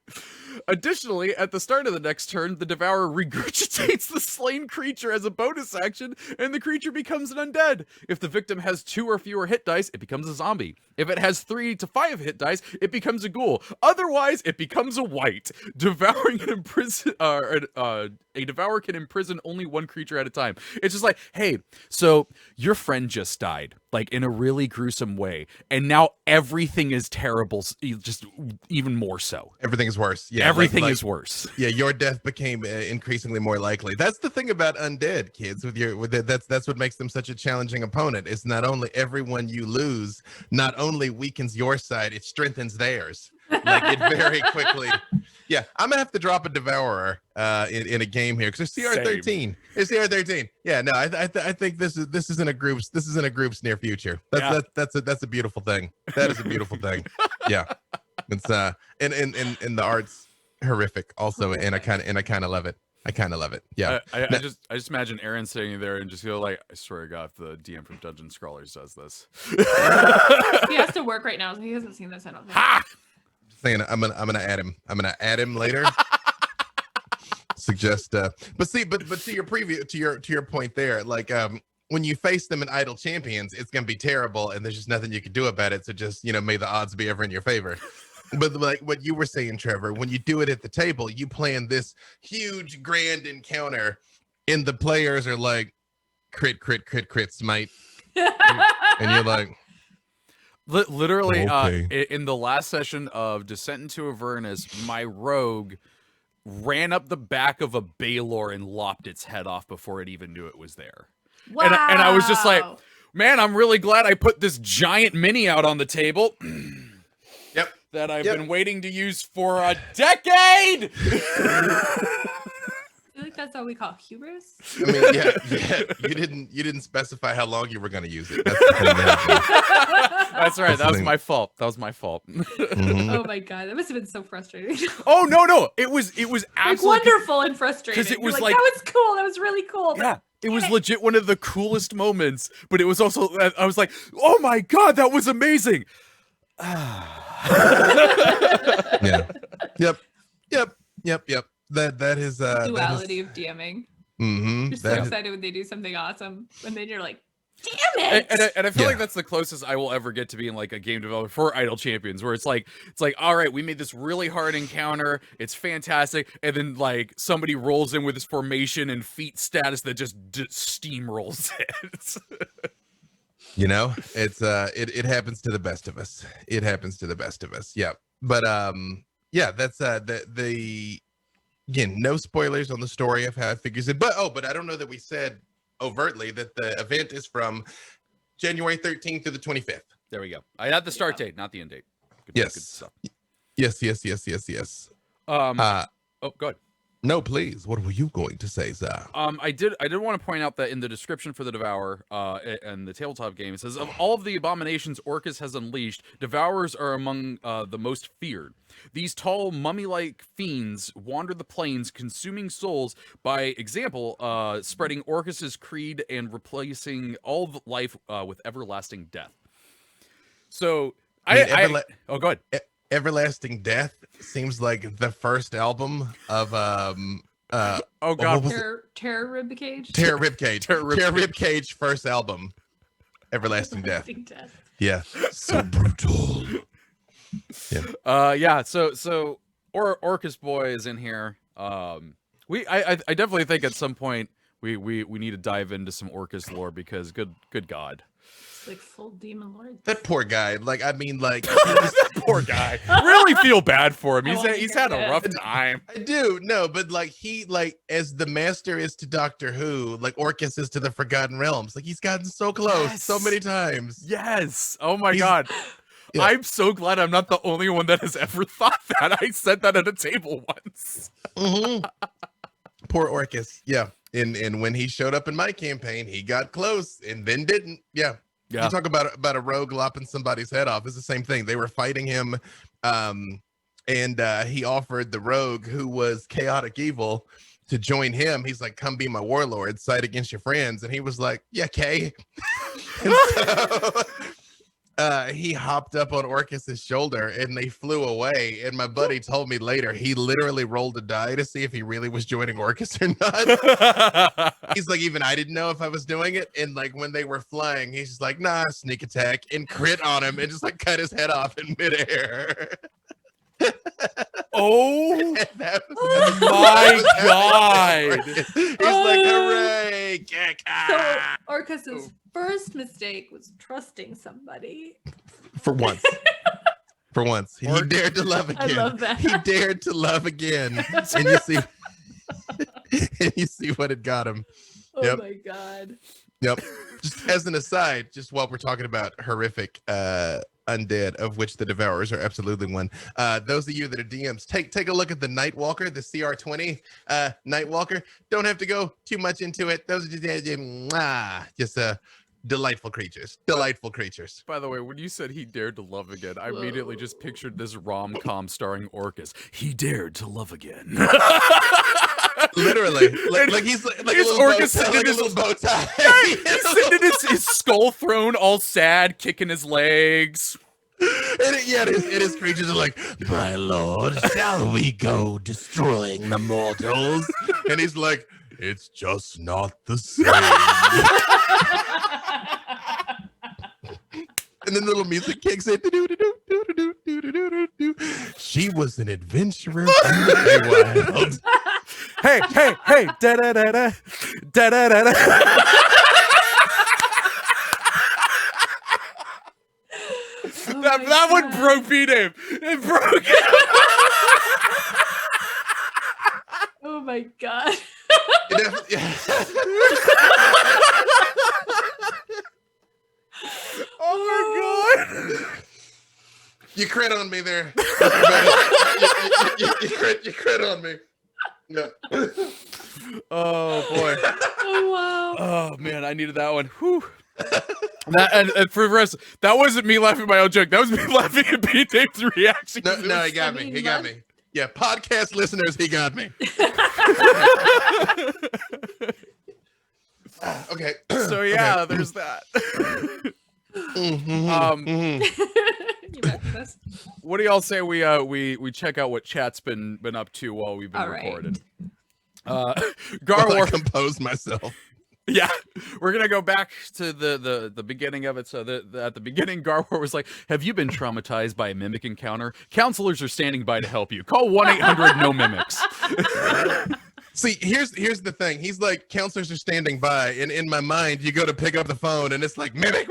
Speaker 1: Additionally, at the start of the next turn, the Devourer regurgitates the slain creature as a bonus action, and the creature becomes an undead. If the victim has 2 or fewer hit dice, it becomes a zombie. If it has 3 to 5 hit dice, it becomes a ghoul. Otherwise, it becomes a wight. Devouring an imprison, a Devourer can imprison only 1 creature at a time. It's just like, hey, so your friend just died, like in a really gruesome way, and now everything is terrible, just even more so.
Speaker 3: everything is worse. Yeah,
Speaker 1: Everything is worse.
Speaker 3: Yeah, your death became increasingly more likely. That's the thing about undead kids. That's what makes them such a challenging opponent. It's not only everyone you lose, not only weakens your side, it strengthens theirs. Like it very quickly. Yeah, I'm gonna have to drop a Devourer in a game here because it's CR13. It's CR13. Yeah, no, I think this is in a group's near future. That's a beautiful thing. That is a beautiful thing. Yeah, it's and the art's horrific also, and I kind of love it. I kind of love it. Yeah.
Speaker 1: I just imagine Aaron sitting there and just go like, I swear to God, if the DM from Dungeon Scrawlers does this.
Speaker 2: He has to work right now, so he hasn't seen this. I don't think.
Speaker 1: Ha!
Speaker 3: Saying I'm gonna add him. I'm gonna add him later. Suggest but to your preview, to your point there, like when you face them in Idle Champions, it's gonna be terrible and there's just nothing you can do about it. So just, may the odds be ever in your favor. But like what you were saying, Trevor, when you do it at the table, you plan this huge grand encounter and the players are like crit smite. And you're like,
Speaker 1: literally,
Speaker 3: okay.
Speaker 1: In the last session of Descent into Avernus, my rogue ran up the back of a Baylor and lopped its head off before it even knew it was there.
Speaker 2: Wow.
Speaker 1: And I was just like, man, I'm really glad I put this giant mini out on the table.
Speaker 3: Yep.
Speaker 1: That I've been waiting to use for a decade.
Speaker 2: I feel like that's what we call hubris.
Speaker 3: I mean, yeah. You didn't specify how long you were going to use it. That's the thing that
Speaker 1: That's right. That was my fault.
Speaker 3: Mm-hmm.
Speaker 2: Oh my God, that must have been so frustrating.
Speaker 1: Oh no! It was
Speaker 2: Like
Speaker 1: absolutely
Speaker 2: wonderful and frustrating.
Speaker 1: because it was
Speaker 2: like that was cool. That was really cool. but
Speaker 1: yeah. It was legit one of the coolest moments, but it was also I was like, oh my God, that was amazing.
Speaker 3: Yeah. Yep. That is
Speaker 2: duality of DMing.
Speaker 3: Mm-hmm.
Speaker 2: You're so excited when they do something awesome, and then you're like, damn it!
Speaker 1: And I feel like that's the closest I will ever get to being like a game developer for Idle Champions, where it's like, all right, we made this really hard encounter, it's fantastic, and then like somebody rolls in with this formation and feat status that just steamrolls it.
Speaker 3: It's it happens to the best of us. It happens to the best of us. Yeah. But yeah, that's the again, no spoilers on the story of how it figures it. But I don't know that we said overtly that the event is from January 13th to the 25th.
Speaker 1: There we go. I had the start date, not the end date.
Speaker 3: Yes.
Speaker 1: Good stuff.
Speaker 3: Yes.
Speaker 1: Oh, go ahead.
Speaker 3: No, please. What were you going to say, sir?
Speaker 1: I did want to point out that in the description for the Devourer, and the tabletop game, it says, of all of the abominations Orcus has unleashed, Devourers are among the most feared. These tall, mummy-like fiends wander the plains, consuming souls, by example, spreading Orcus's creed and replacing all of life with everlasting death. So, oh, go ahead.
Speaker 3: Everlasting Death seems like the first album of
Speaker 1: oh God,
Speaker 2: Terror Ribcage.
Speaker 3: Terror Ribcage first album. Everlasting Death. Yeah. So brutal.
Speaker 1: Yeah. So Or Orcus boy is in here. I definitely think at some point we need to dive into some Orcus lore because good God.
Speaker 2: It's like full demon lord.
Speaker 3: That poor guy. Like, I mean, like,
Speaker 1: Poor guy. Really feel bad for him.
Speaker 2: I wanna
Speaker 1: He's
Speaker 2: hear
Speaker 1: had a
Speaker 2: that.
Speaker 1: rough time.
Speaker 3: I do no, but like he like as the master is to Doctor Who, like Orcus is to the Forgotten Realms. Like he's gotten so close so
Speaker 1: Yes.
Speaker 3: many times.
Speaker 1: Yes. Oh my
Speaker 3: He's-
Speaker 1: God.
Speaker 3: Yeah.
Speaker 1: I'm so glad I'm not the only one that has ever thought that. I said that at a table once.
Speaker 3: Mhm. Poor Orcus. Yeah. And when he showed up in my campaign, he got close and then didn't. Yeah.
Speaker 1: Yeah.
Speaker 3: You talk about a rogue lopping somebody's head off. It's the same thing. They were fighting him, and he offered the rogue who was chaotic evil to join him. He's like, "Come be my warlord, side against your friends." And he was like, "Yeah, Kay." And so, he hopped up on Orcus's shoulder and they flew away. And my buddy told me later he literally rolled a die to see if he really was joining Orcus or not. He's like, even I didn't know if I was doing it. And like when they were flying, he's just like, nah, sneak attack and crit on him and just like cut his head off in midair.
Speaker 1: Oh
Speaker 3: And that
Speaker 1: my
Speaker 3: that
Speaker 1: God.
Speaker 3: Orcus. He's like, hooray! Kick,
Speaker 2: So
Speaker 3: ah.
Speaker 2: Orcus's first mistake was trusting somebody.
Speaker 3: For once. For once. He dared to love
Speaker 2: I
Speaker 3: again.
Speaker 2: love that.
Speaker 3: He dared to love again. And you see and you see what it got him.
Speaker 2: Oh
Speaker 3: Yep.
Speaker 2: my God.
Speaker 3: Yep. Just as an aside, just while we're talking about horrific undead, of which the Devourers are absolutely one. Those of you that are DMs, take a look at the Nightwalker, the CR20 Nightwalker. Don't have to go too much into it. Those are just delightful creatures. Delightful creatures.
Speaker 1: By the way, when you said he dared to love again, I immediately
Speaker 2: Whoa.
Speaker 1: just pictured this rom-com starring Orcus. He dared to love again.
Speaker 3: Literally, like he's like a
Speaker 1: It's
Speaker 3: little bow
Speaker 1: Orcus
Speaker 3: tie,
Speaker 1: sitting
Speaker 3: like
Speaker 1: in
Speaker 3: a
Speaker 1: his-
Speaker 3: little bow tie.
Speaker 1: He's sitting in his skull throne, all sad, kicking his legs.
Speaker 3: It is creatures are like, my lord, shall we go destroying the mortals? And he's like, it's just not the same. And then the little music kicks in. She was an adventurer from the Feywild.
Speaker 1: Hey, da da da da, da da da da.
Speaker 2: Oh
Speaker 1: That
Speaker 2: my
Speaker 1: one
Speaker 2: God.
Speaker 1: broke B-Name. It broke it.
Speaker 2: Oh my God.
Speaker 1: Oh my God.
Speaker 3: You crit on me there. You crit on me. Yeah.
Speaker 1: Oh boy.
Speaker 2: Oh wow.
Speaker 1: Oh man, I needed that one. Whew. That, and for the rest, that wasn't me laughing at my own joke. That was me laughing at B-Name's reaction.
Speaker 3: No, he got me. He got me. Yeah, podcast listeners, he got me. Okay.
Speaker 1: So yeah, there's that.
Speaker 3: Mhm.
Speaker 2: You back with us?
Speaker 1: What do y'all say we check out what chat's been up to while we've been
Speaker 2: All right.
Speaker 1: recording?
Speaker 3: Well, I
Speaker 1: Garwar,
Speaker 3: composed myself.
Speaker 1: yeah, we're gonna go back to the beginning of it. So at the beginning, Garwar was like, "Have you been traumatized by a mimic encounter? Counselors are standing by to help you. Call 1-800-NO-MIMICS."
Speaker 3: See, here's the thing. He's like, counselors are standing by, and in my mind, you go to pick up the phone, and it's like mimic.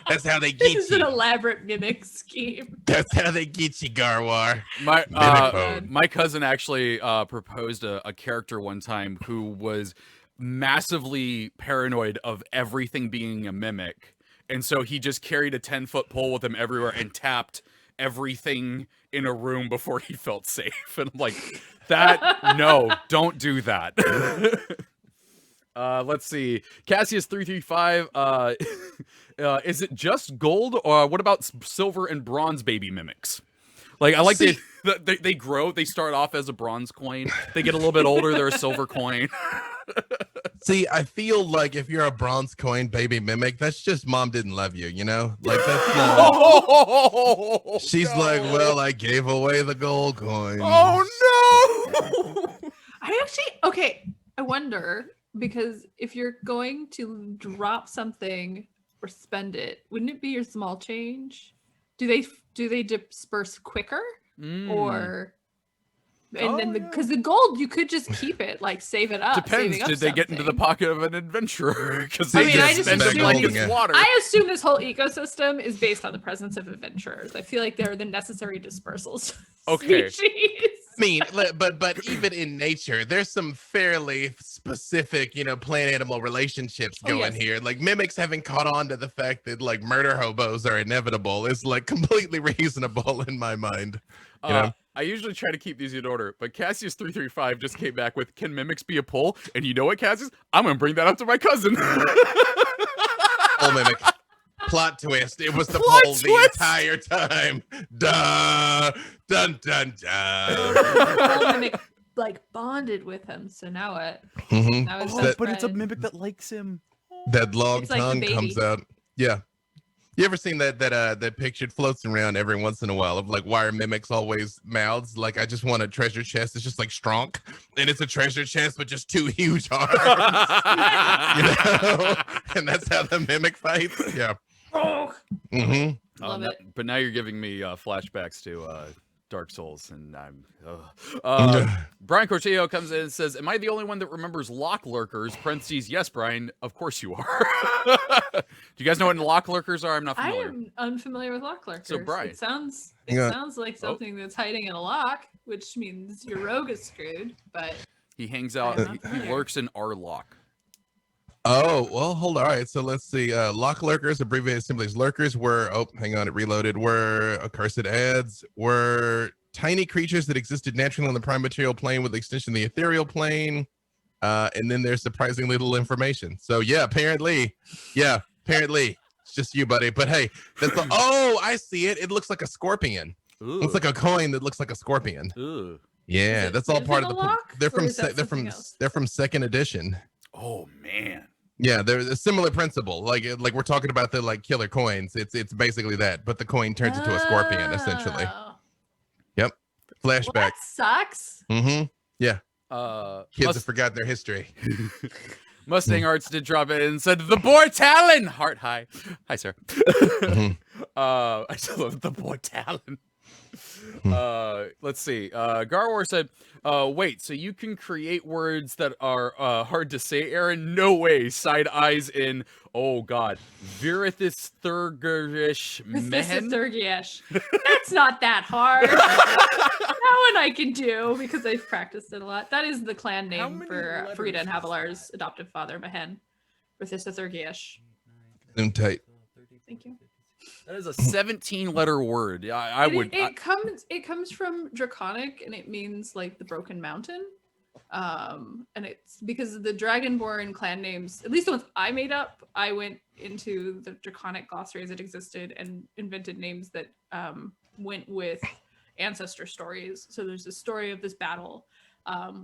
Speaker 3: That's how they
Speaker 2: This
Speaker 3: get
Speaker 2: is an
Speaker 3: you.
Speaker 2: elaborate mimic scheme.
Speaker 3: That's how they get you, Garwar.
Speaker 1: My
Speaker 3: Mimic phone.
Speaker 1: my cousin actually proposed a character one time who was massively paranoid of everything being a mimic, and so he just carried a 10-foot pole with him everywhere and tapped everything in a room before he felt safe. And I'm like, no, don't do that. Let's see. Cassius335, is it just gold, or what about silver and bronze baby mimics? Like, I like
Speaker 3: See-
Speaker 1: they grow. They start off as a bronze coin. They get a little bit older. They're a silver coin.
Speaker 3: See, I feel like if you're a bronze coin baby mimic, that's just mom didn't love you, you know? Like, that's not.
Speaker 1: Oh,
Speaker 3: She's
Speaker 1: no.
Speaker 3: like, well, I gave away the gold coin.
Speaker 1: Oh no!
Speaker 2: I wonder, because if you're going to drop something or spend it, wouldn't it be your small change? do they disperse quicker or? And then because the gold, you could just keep it, like save it up.
Speaker 1: Depends. Did they get into the pocket of an adventurer? Because
Speaker 2: I just
Speaker 1: spend it like it's water.
Speaker 2: I assume this whole ecosystem is based on the presence of adventurers. I feel like they're the necessary dispersals.
Speaker 1: Okay.
Speaker 2: Species.
Speaker 3: I mean, but even in nature, there's some fairly specific, plant-animal relationships going here. Like mimics having caught on to the fact that like murder hobos are inevitable is like completely reasonable in my mind. You know?
Speaker 1: I usually try to keep these in order, but Cassius335 just came back with, can mimics be a pull? And you know what, Cassius? I'm going to bring that up to my cousin.
Speaker 3: Pull mimic. Plot twist. It was the
Speaker 1: Plot
Speaker 3: poll
Speaker 1: twist.
Speaker 3: the entire time. Duh. Dun, dun, dun.
Speaker 2: Pull mimic like bonded with him. So now what?
Speaker 3: Mhm.
Speaker 2: Now it's
Speaker 1: But it's a mimic that likes him.
Speaker 3: That long
Speaker 2: It's like the
Speaker 3: tongue
Speaker 2: baby.
Speaker 3: comes out. Yeah. You ever seen that picture? It floats around every once in a while of like why are mimics always mouths? Like I just want a treasure chest. It's just like Stronk, and it's a treasure chest with just two huge arms. And that's how the mimic fights. Yeah.
Speaker 2: Oh,
Speaker 3: Mm-hmm.
Speaker 2: love it.
Speaker 1: But now you're giving me flashbacks to Dark Souls, and I'm. Brian Cortillo comes in and says, "Am I the only one that remembers lock lurkers?" Parentheses, yes, Brian. Of course you are. Do you guys know what lock lurkers are? I'm not
Speaker 2: I
Speaker 1: familiar.
Speaker 2: am unfamiliar with lock lurkers.
Speaker 1: So, Brian.
Speaker 2: It sounds
Speaker 3: Yeah.
Speaker 2: like something that's hiding in a lock, which means your rogue is screwed. But
Speaker 1: He hangs out.
Speaker 2: I'm not
Speaker 1: He
Speaker 2: familiar.
Speaker 1: lurks in our lock.
Speaker 3: Oh, well, hold on. All right, so let's see. Lock lurkers, abbreviated simply as lurkers, were, hang on, it reloaded, were accursed ads, were tiny creatures that existed naturally on the prime material plane with extension of the ethereal plane. And then there's surprisingly little information. So yeah, apparently, it's just you, buddy. But hey, that's I see it. It looks like a scorpion.
Speaker 1: Ooh.
Speaker 3: Looks like a coin that looks like a scorpion.
Speaker 1: Ooh.
Speaker 3: Yeah, that's all
Speaker 2: is
Speaker 3: part
Speaker 2: it
Speaker 3: of
Speaker 2: a
Speaker 3: the.
Speaker 2: lock,
Speaker 3: They're
Speaker 2: or
Speaker 3: from
Speaker 2: is that
Speaker 3: they're
Speaker 2: something
Speaker 3: from
Speaker 2: else?
Speaker 3: they're from second edition.
Speaker 1: Oh man.
Speaker 3: Yeah, there's a similar principle. Like we're talking about the like killer coins. It's basically that, but the coin turns into a scorpion essentially.
Speaker 2: Oh.
Speaker 3: Yep.
Speaker 2: Well,
Speaker 3: Flashback.
Speaker 2: that sucks.
Speaker 3: Mm-hmm. Yeah. Kids
Speaker 1: Must-
Speaker 3: have forgotten their history.
Speaker 1: Mustang Arts did drop in and said, "The boy Talon!" Heart high. Hi, sir. I still love the boy Talon. Let's see. Garwar said, wait, so you can create words that are hard to say, Aaron? No way. Side eyes in, oh god, Virithis Thurgerish Mehen?
Speaker 2: Thurgiesh. That's not that hard. That one I can do because I've practiced it a lot. That is the clan
Speaker 1: How
Speaker 2: name
Speaker 1: many
Speaker 2: for
Speaker 1: letters
Speaker 2: Frida and
Speaker 1: is
Speaker 2: Havilar's adoptive father, Mehen. Virithis Thurgiesh.
Speaker 3: Zoom tight.
Speaker 2: Thank you.
Speaker 1: That is a 17-letter word. I would.
Speaker 2: It comes from Draconic, and it means like the broken mountain. And it's because the Dragonborn clan names, at least the ones I made up, I went into the Draconic glossaries that existed and invented names that went with ancestor stories. So there's a story of this battle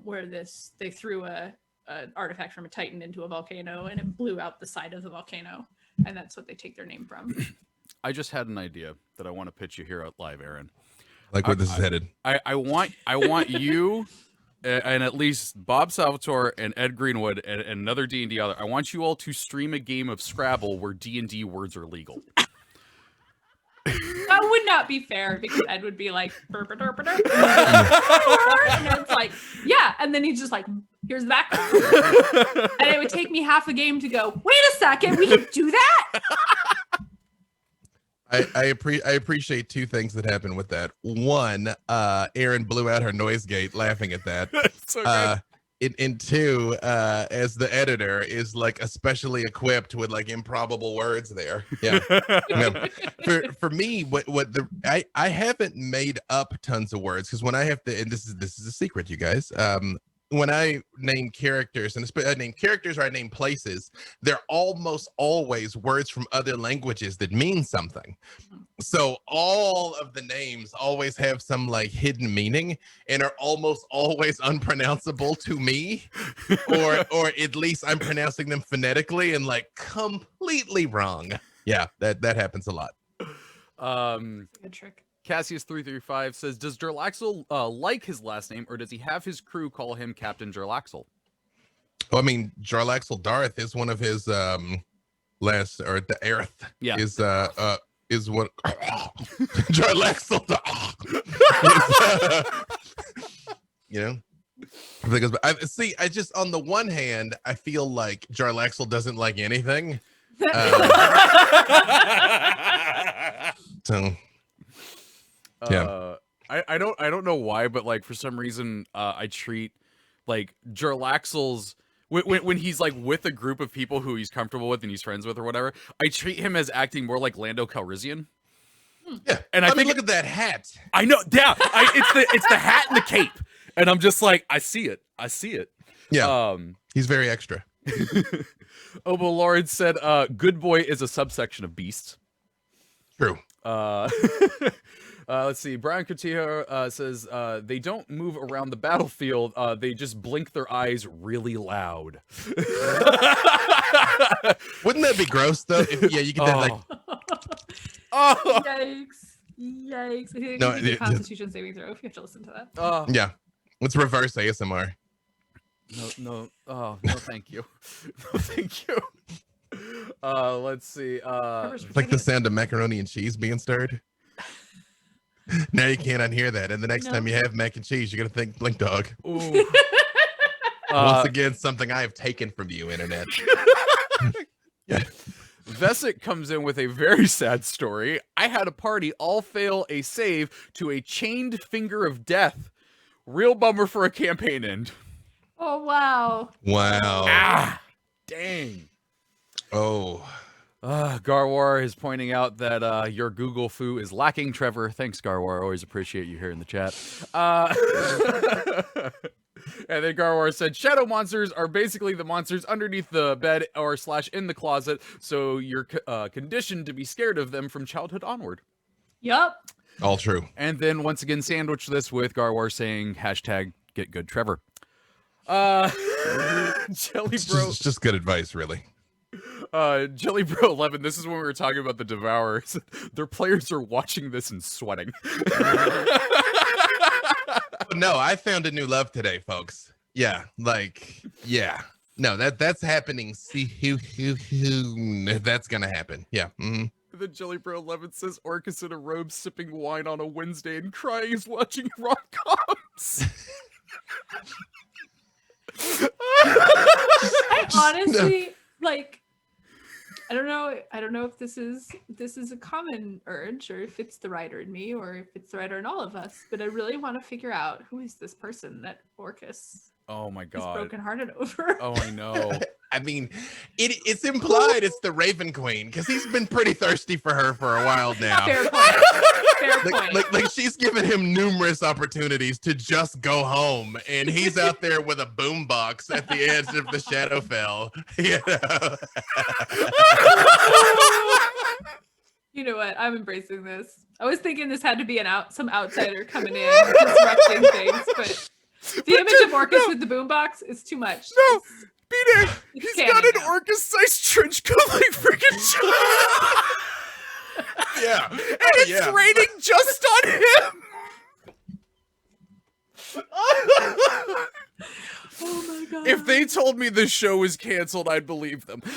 Speaker 2: where they threw an artifact from a Titan into a volcano, and it blew out the side of the volcano, and that's what they take their name from.
Speaker 1: I just had an idea that I want to pitch you here out live, Aaron.
Speaker 3: Like where this is headed.
Speaker 1: I want you and at least Bob Salvatore and Ed Greenwood and another D&D other. I want you all to stream a game of Scrabble where D&D words are legal.
Speaker 2: That would not be fair because Ed would be like, burp, burp, burp, burp, and it's like, yeah, and then he's just like, here's the background, and it would take me half a game to go, wait a second, we can do that.
Speaker 3: I appreciate two things that happened with that. One, Erin blew out her noise gate laughing at that.
Speaker 1: So good.
Speaker 3: And two, as the editor, is like especially equipped with like improbable words there. Yeah. Yeah. For me, I haven't made up tons of words because when I have to, and this is a secret, you guys. When I name characters, and I name characters or I name places, they're almost always words from other languages that mean something. So all of the names always have some like hidden meaning and are almost always unpronounceable to me, or at least I'm pronouncing them phonetically and like completely wrong. Yeah, that happens a lot.
Speaker 2: Good trick.
Speaker 1: Cassius335 says, does Jarlaxle like his last name, or does he have his crew call him Captain Jarlaxle?
Speaker 3: Well, I mean, Jarlaxle Darth is one of his last, or the Aerith is what Jarlaxle. You know, I just on the one hand, I feel like Jarlaxle doesn't like anything. So yeah.
Speaker 1: I don't know why, but like for some reason I treat like Jarlaxle's when he's like with a group of people who he's comfortable with and he's friends with or whatever, I treat him as acting more like Lando Calrissian.
Speaker 3: Yeah,
Speaker 1: and I think
Speaker 3: look at that hat.
Speaker 1: I know, yeah, it's the hat and the cape, and I'm just like, I see it.
Speaker 3: Yeah, he's very extra.
Speaker 1: Obo Lawrence said, "Good boy is a subsection of beast."
Speaker 3: True.
Speaker 1: Let's see. Brian Coutinho says they don't move around the battlefield. They just blink their eyes really loud.
Speaker 3: Wouldn't that be gross though? If, yeah, you get that like.
Speaker 2: Oh. Yikes! I think no, the Constitution saving throw if you have to listen to that.
Speaker 3: Yeah, let's reverse ASMR.
Speaker 1: No. Oh no, thank you. No, thank you. Let's see.
Speaker 3: Like the sound of macaroni and cheese being stirred. Now you can't unhear that, and the next time you have mac and cheese, you're gonna think Blink Dog.
Speaker 1: Ooh.
Speaker 3: Once again, something I have taken from you, internet. Yeah.
Speaker 1: Vesic comes in with a very sad story. I had a party all fail a save to a chained finger of death. Real bummer for a campaign end.
Speaker 2: Oh wow.
Speaker 3: Wow.
Speaker 1: Ah, dang.
Speaker 3: Oh.
Speaker 1: Garwar is pointing out that your Google foo is lacking, Trevor. Thanks, Garwar. Always appreciate you here in the chat. And then Garwar said, shadow monsters are basically the monsters underneath the bed or / in the closet, so you're conditioned to be scared of them from childhood onward.
Speaker 2: Yup.
Speaker 3: All true.
Speaker 1: And then once again, sandwich this with Garwar saying, #get good Trevor. Jelly Bro.
Speaker 3: It's just good advice, really.
Speaker 1: Jelly Bro 11, this is when we were talking about the Devourers. Their players are watching this and sweating.
Speaker 3: No, I found a new love today, folks. Yeah, like, yeah. No, that's happening. That's gonna happen. Yeah. Mm-hmm.
Speaker 1: The Jelly Bro 11 says Orcus in a robe sipping wine on a Wednesday and crying is watching rom-coms.
Speaker 2: I honestly like. I don't know if this is a common urge or if it's the writer in me or if it's the writer in all of us, but I really want to figure out who is this person that Orcus
Speaker 1: oh my god
Speaker 2: is brokenhearted over.
Speaker 1: Oh, I know.
Speaker 3: I mean, it's implied it's the Raven Queen because he's been pretty thirsty for her for a while now.
Speaker 2: Fair point. Fair point.
Speaker 3: Like she's given him numerous opportunities to just go home, and he's out there with a boombox at the edge of the Shadowfell. You know?
Speaker 2: You know what? I'm embracing this. I was thinking this had to be some outsider coming in disrupting things, but the image of Orcus with the boombox is too much.
Speaker 1: No, Peter, he's got an Orcus-sized trench coat like freaking
Speaker 3: yeah,
Speaker 1: and it's raining just on him.
Speaker 2: Oh my god!
Speaker 1: If they told me the show was canceled, I'd believe them.
Speaker 3: We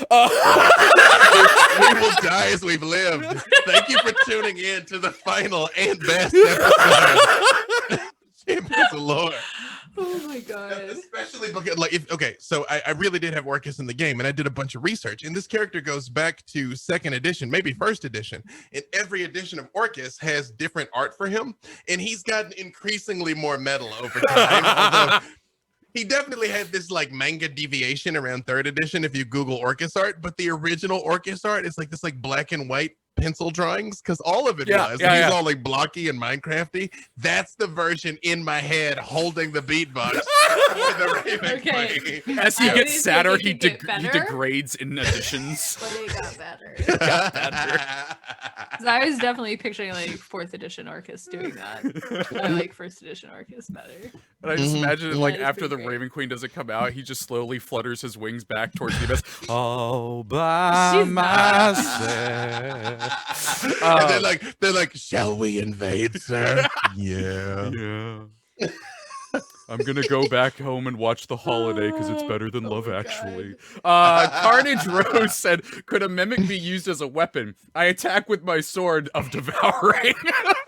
Speaker 3: will die as we've lived. Thank you for tuning in to the final and best episode. Champions of Lore.
Speaker 2: Oh my god!
Speaker 3: Especially because, so I really did have Orcus in the game, and I did a bunch of research, and this character goes back to 2nd edition, maybe 1st edition, and every edition of Orcus has different art for him, and he's gotten increasingly more metal over time. Although he definitely had this like manga deviation around 3rd edition if you Google Orcus art, but the original Orcus art is like this like black and white pencil drawings because all of it was. He's all like blocky and Minecrafty. That's the version in my head holding the beatbox. The Raven Queen.
Speaker 1: As he gets sadder, he degrades in additions.
Speaker 2: But it got better. I was definitely picturing like 4th edition Orcus doing that. I like 1st edition Orcus better.
Speaker 1: And I just imagine like after the Raven Queen doesn't come out, he just slowly flutters his wings back towards the abyss. All by myself.
Speaker 3: And they're like, shall we invade, sir? Yeah.
Speaker 1: I'm gonna go back home and watch The Holiday because it's better than Love
Speaker 3: my
Speaker 1: Actually. Carnage Rose said, "Could a mimic be used as a weapon? I attack with my sword of devouring."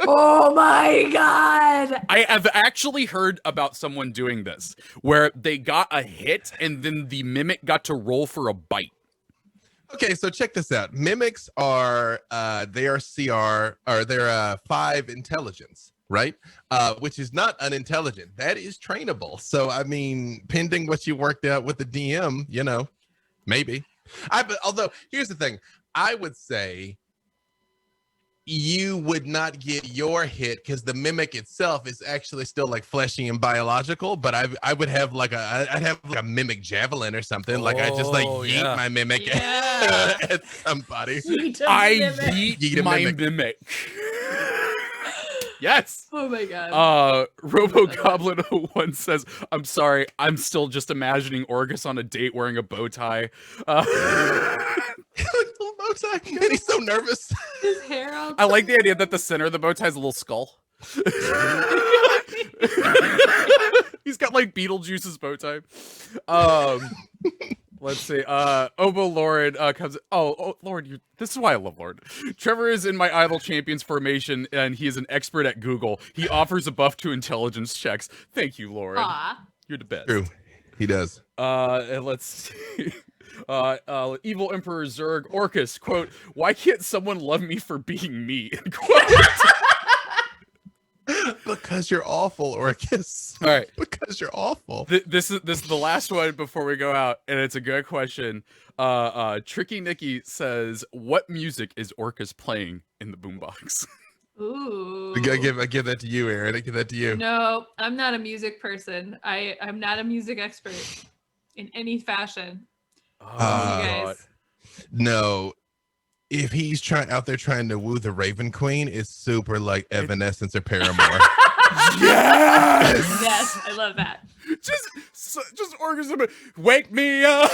Speaker 2: Oh my god!
Speaker 1: I have actually heard about someone doing this, where they got a hit and then the mimic got to roll for a bite.
Speaker 3: Okay, so check this out. Mimics are they are CR, or they're 5 intelligence, right? Which is not unintelligent. That is trainable. So I mean, pending what you worked out with the DM, you know, maybe. Although here's the thing, I would say you would not get your hit because the mimic itself is actually still like fleshy and biological. But I would have like I'd have like a mimic javelin or something. Like I just like yeet my mimic at somebody.
Speaker 1: I yeet my mimic. Yes.
Speaker 2: Oh my god.
Speaker 1: RoboGoblin 01 says, "I'm sorry, I'm still just imagining Orcus on a date wearing a bow tie."
Speaker 3: Bow tie, and he's so nervous.
Speaker 2: His hair out.
Speaker 1: I like the idea that the center of the bow tie is a little skull. He's got like Beetlejuice's bow tie. Let's see. Obo Lord comes. Oh, Lord, this is why I love Lord. Treavor is in my idol champions formation, and he is an expert at Google. He offers a buff to intelligence checks. Thank you, Lord.
Speaker 2: Aw.
Speaker 1: You're the best.
Speaker 3: True, he does.
Speaker 1: And let's see. Evil Emperor Zerg Orcus, quote, "Why can't someone love me for being me?" End quote.
Speaker 3: Because you're awful, Orcus.
Speaker 1: All right.
Speaker 3: Because you're awful.
Speaker 1: This is the last one before we go out, and it's a good question. Tricky Nikki says, "What music is Orcus playing in the boombox?"
Speaker 2: Ooh.
Speaker 3: I give that to you, Aaron. I give that to you.
Speaker 2: No, I'm not a music person. I'm not a music expert in any fashion.
Speaker 1: Oh,
Speaker 2: You guys.
Speaker 3: No. If he's out there trying to woo the Raven Queen, it's super like Evanescence or Paramore.
Speaker 1: Yes!
Speaker 2: Yes, I love that.
Speaker 1: Just Orcus, wake me up.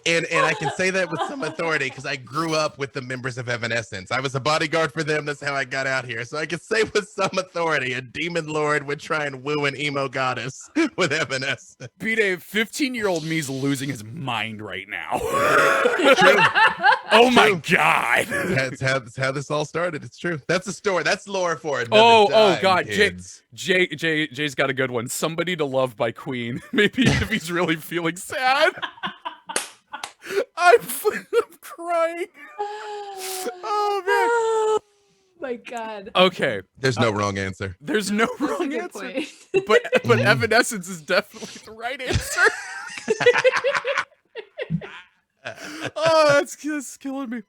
Speaker 3: And I can say that with some authority because I grew up with the members of Evanescence. I was a bodyguard for them. That's how I got out here. So I can say with some authority, a demon lord would try and woo an emo goddess with Evanescence.
Speaker 1: B-Day, 15-year-old me's losing his mind right now.
Speaker 3: True.
Speaker 1: Oh my god.
Speaker 3: That's how this all started. It's true. That's a story. That's lore for it.
Speaker 1: Oh god,
Speaker 3: kids.
Speaker 1: Jay's got a good one. Somebody to Love by Queen. Maybe if he's really feeling sad. I'm crying. Oh man.
Speaker 2: Oh my god.
Speaker 1: Okay.
Speaker 3: There's no wrong answer.
Speaker 1: There's no
Speaker 2: That's a
Speaker 1: wrong
Speaker 2: good
Speaker 1: answer.
Speaker 2: point.
Speaker 1: But Evanescence is definitely the right answer. Oh, that's killing me.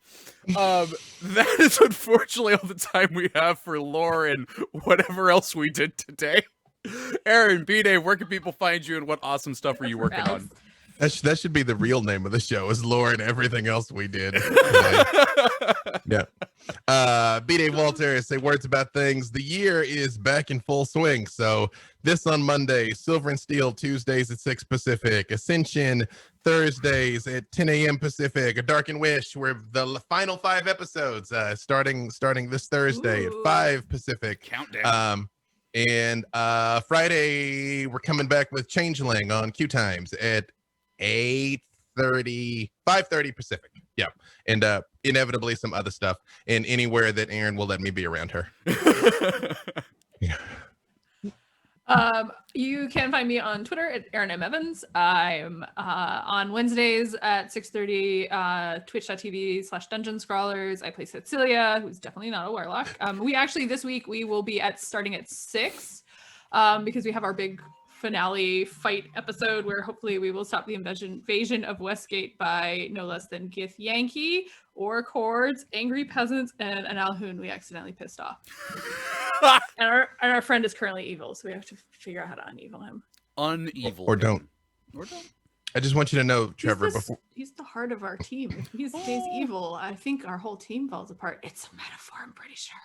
Speaker 1: That is unfortunately all the time we have for lore and whatever else we did today. Aaron, B-Day, where can people find you and what awesome stuff are you working on?
Speaker 3: That should be the real name of the show, is lore and everything else we did. Yeah. B-Day Walters, say words about things. The year is back in full swing. So this on Monday, Silver and Steel Tuesdays at 6 Pacific, Ascension Thursdays at 10 a.m. Pacific, A Dark and Wish, where the final 5 episodes starting this Thursday at 5 Pacific.
Speaker 1: Countdown.
Speaker 3: And Friday we're coming back with Changeling on Q Times at 5:30 Pacific. Yeah. And inevitably some other stuff, and anywhere that Aaron will let me be around her. Yeah.
Speaker 2: You can find me on Twitter at Erin M. Evans. I'm on Wednesdays at 6:30, twitch.tv/dungeon scrawlers. I play Cecilia, who's definitely not a warlock. We actually, this week, we will be starting at 6 because we have our big finale fight episode where hopefully we will stop the invasion of Westgate by no less than Gith Yankee, or Cords, Angry Peasants, and an Alhoon we accidentally pissed off. and our friend is currently evil, so we have to figure out how to unevil him.
Speaker 1: Unevil.
Speaker 3: Or don't.
Speaker 1: Or don't.
Speaker 3: I just want you to know, Trevor,
Speaker 2: he's the heart of our team. If he stays evil, I think our whole team falls apart. It's a metaphor, I'm pretty sure.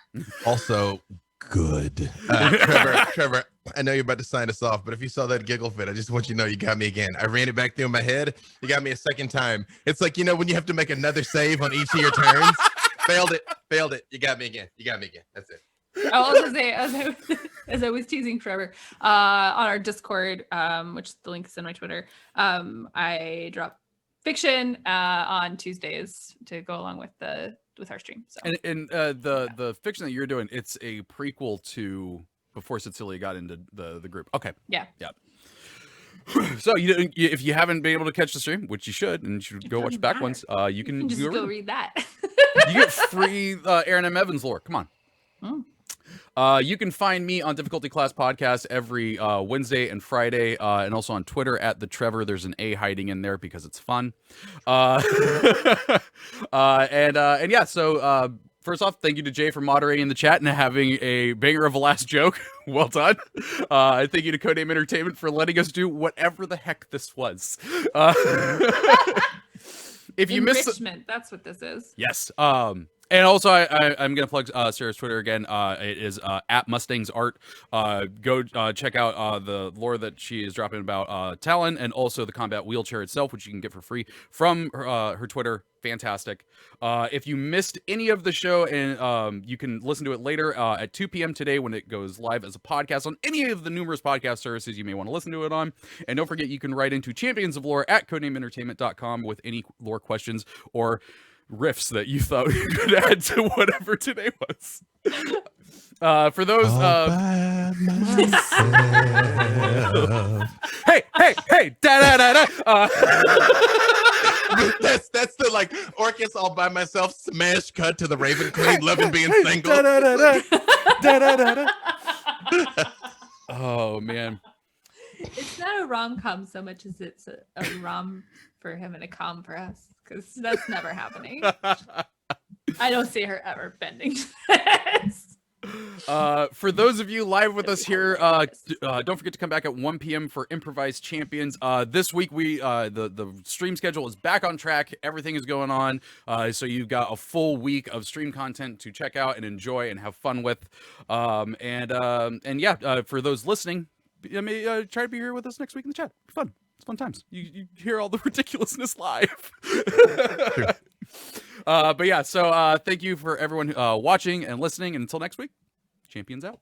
Speaker 3: also good. Trevor, I know you're about to sign us off, but if you saw that giggle fit, I just want you to know you got me again. I ran it back through my head. You got me a second time. It's like, when you have to make another save on each of your turns. Failed it. You got me again. That's it.
Speaker 2: I was gonna say, as I was teasing Treavor, on our Discord, which the link is in my Twitter, I drop fiction on Tuesdays to go along with our stream. So
Speaker 1: And the fiction that you're doing, it's a prequel to before Cecilia got into the group. Okay.
Speaker 2: Yeah.
Speaker 1: So if you haven't been able to catch the stream, which you should, and you should go watch back ones, you can
Speaker 2: just go read that.
Speaker 1: You get free Erin M. Evans lore. Come on. You can find me on Difficulty Class Podcast every Wednesday and Friday, and also on Twitter at the Treavor. There's an A hiding in there because it's fun. And yeah, so first off, thank you to Jay for moderating the chat and having a banger of a last joke. Well done. Thank you to Codename Entertainment for letting us do whatever the heck this was. If you missed,
Speaker 2: that's what this is.
Speaker 1: yes. And also, I'm going to plug Sarah's Twitter again. It is at Mustang's Art. Go check out the lore that she is dropping about Talon, and also the combat wheelchair itself, which you can get for free from her Twitter. Fantastic. If you missed any of the show, and you can listen to it later at 2 p.m. today when it goes live as a podcast on any of the numerous podcast services you may want to listen to it on. And don't forget, you can write into championsoflore@codenameentertainment.com with any lore questions or riffs that you thought you could add to whatever today was. For those hey da da da da
Speaker 3: that's the like Orcus all by myself smash cut to the Raven Queen loving being single.
Speaker 1: Oh man,
Speaker 2: it's not a rom-com so much as it's a rom for him and a com for us, because that's never happening. I don't see her ever bending to this.
Speaker 1: For those of you live with us here, don't forget to come back at 1 p.m. for Improvised Champions. This week the stream schedule is back on track. Everything is going on, so you've got a full week of stream content to check out and enjoy and have fun with. And yeah, for those listening, try to be here with us next week in the chat. It's fun. It's fun times. You hear all the ridiculousness live. But yeah, so thank you for everyone watching and listening. And until next week, Champions out.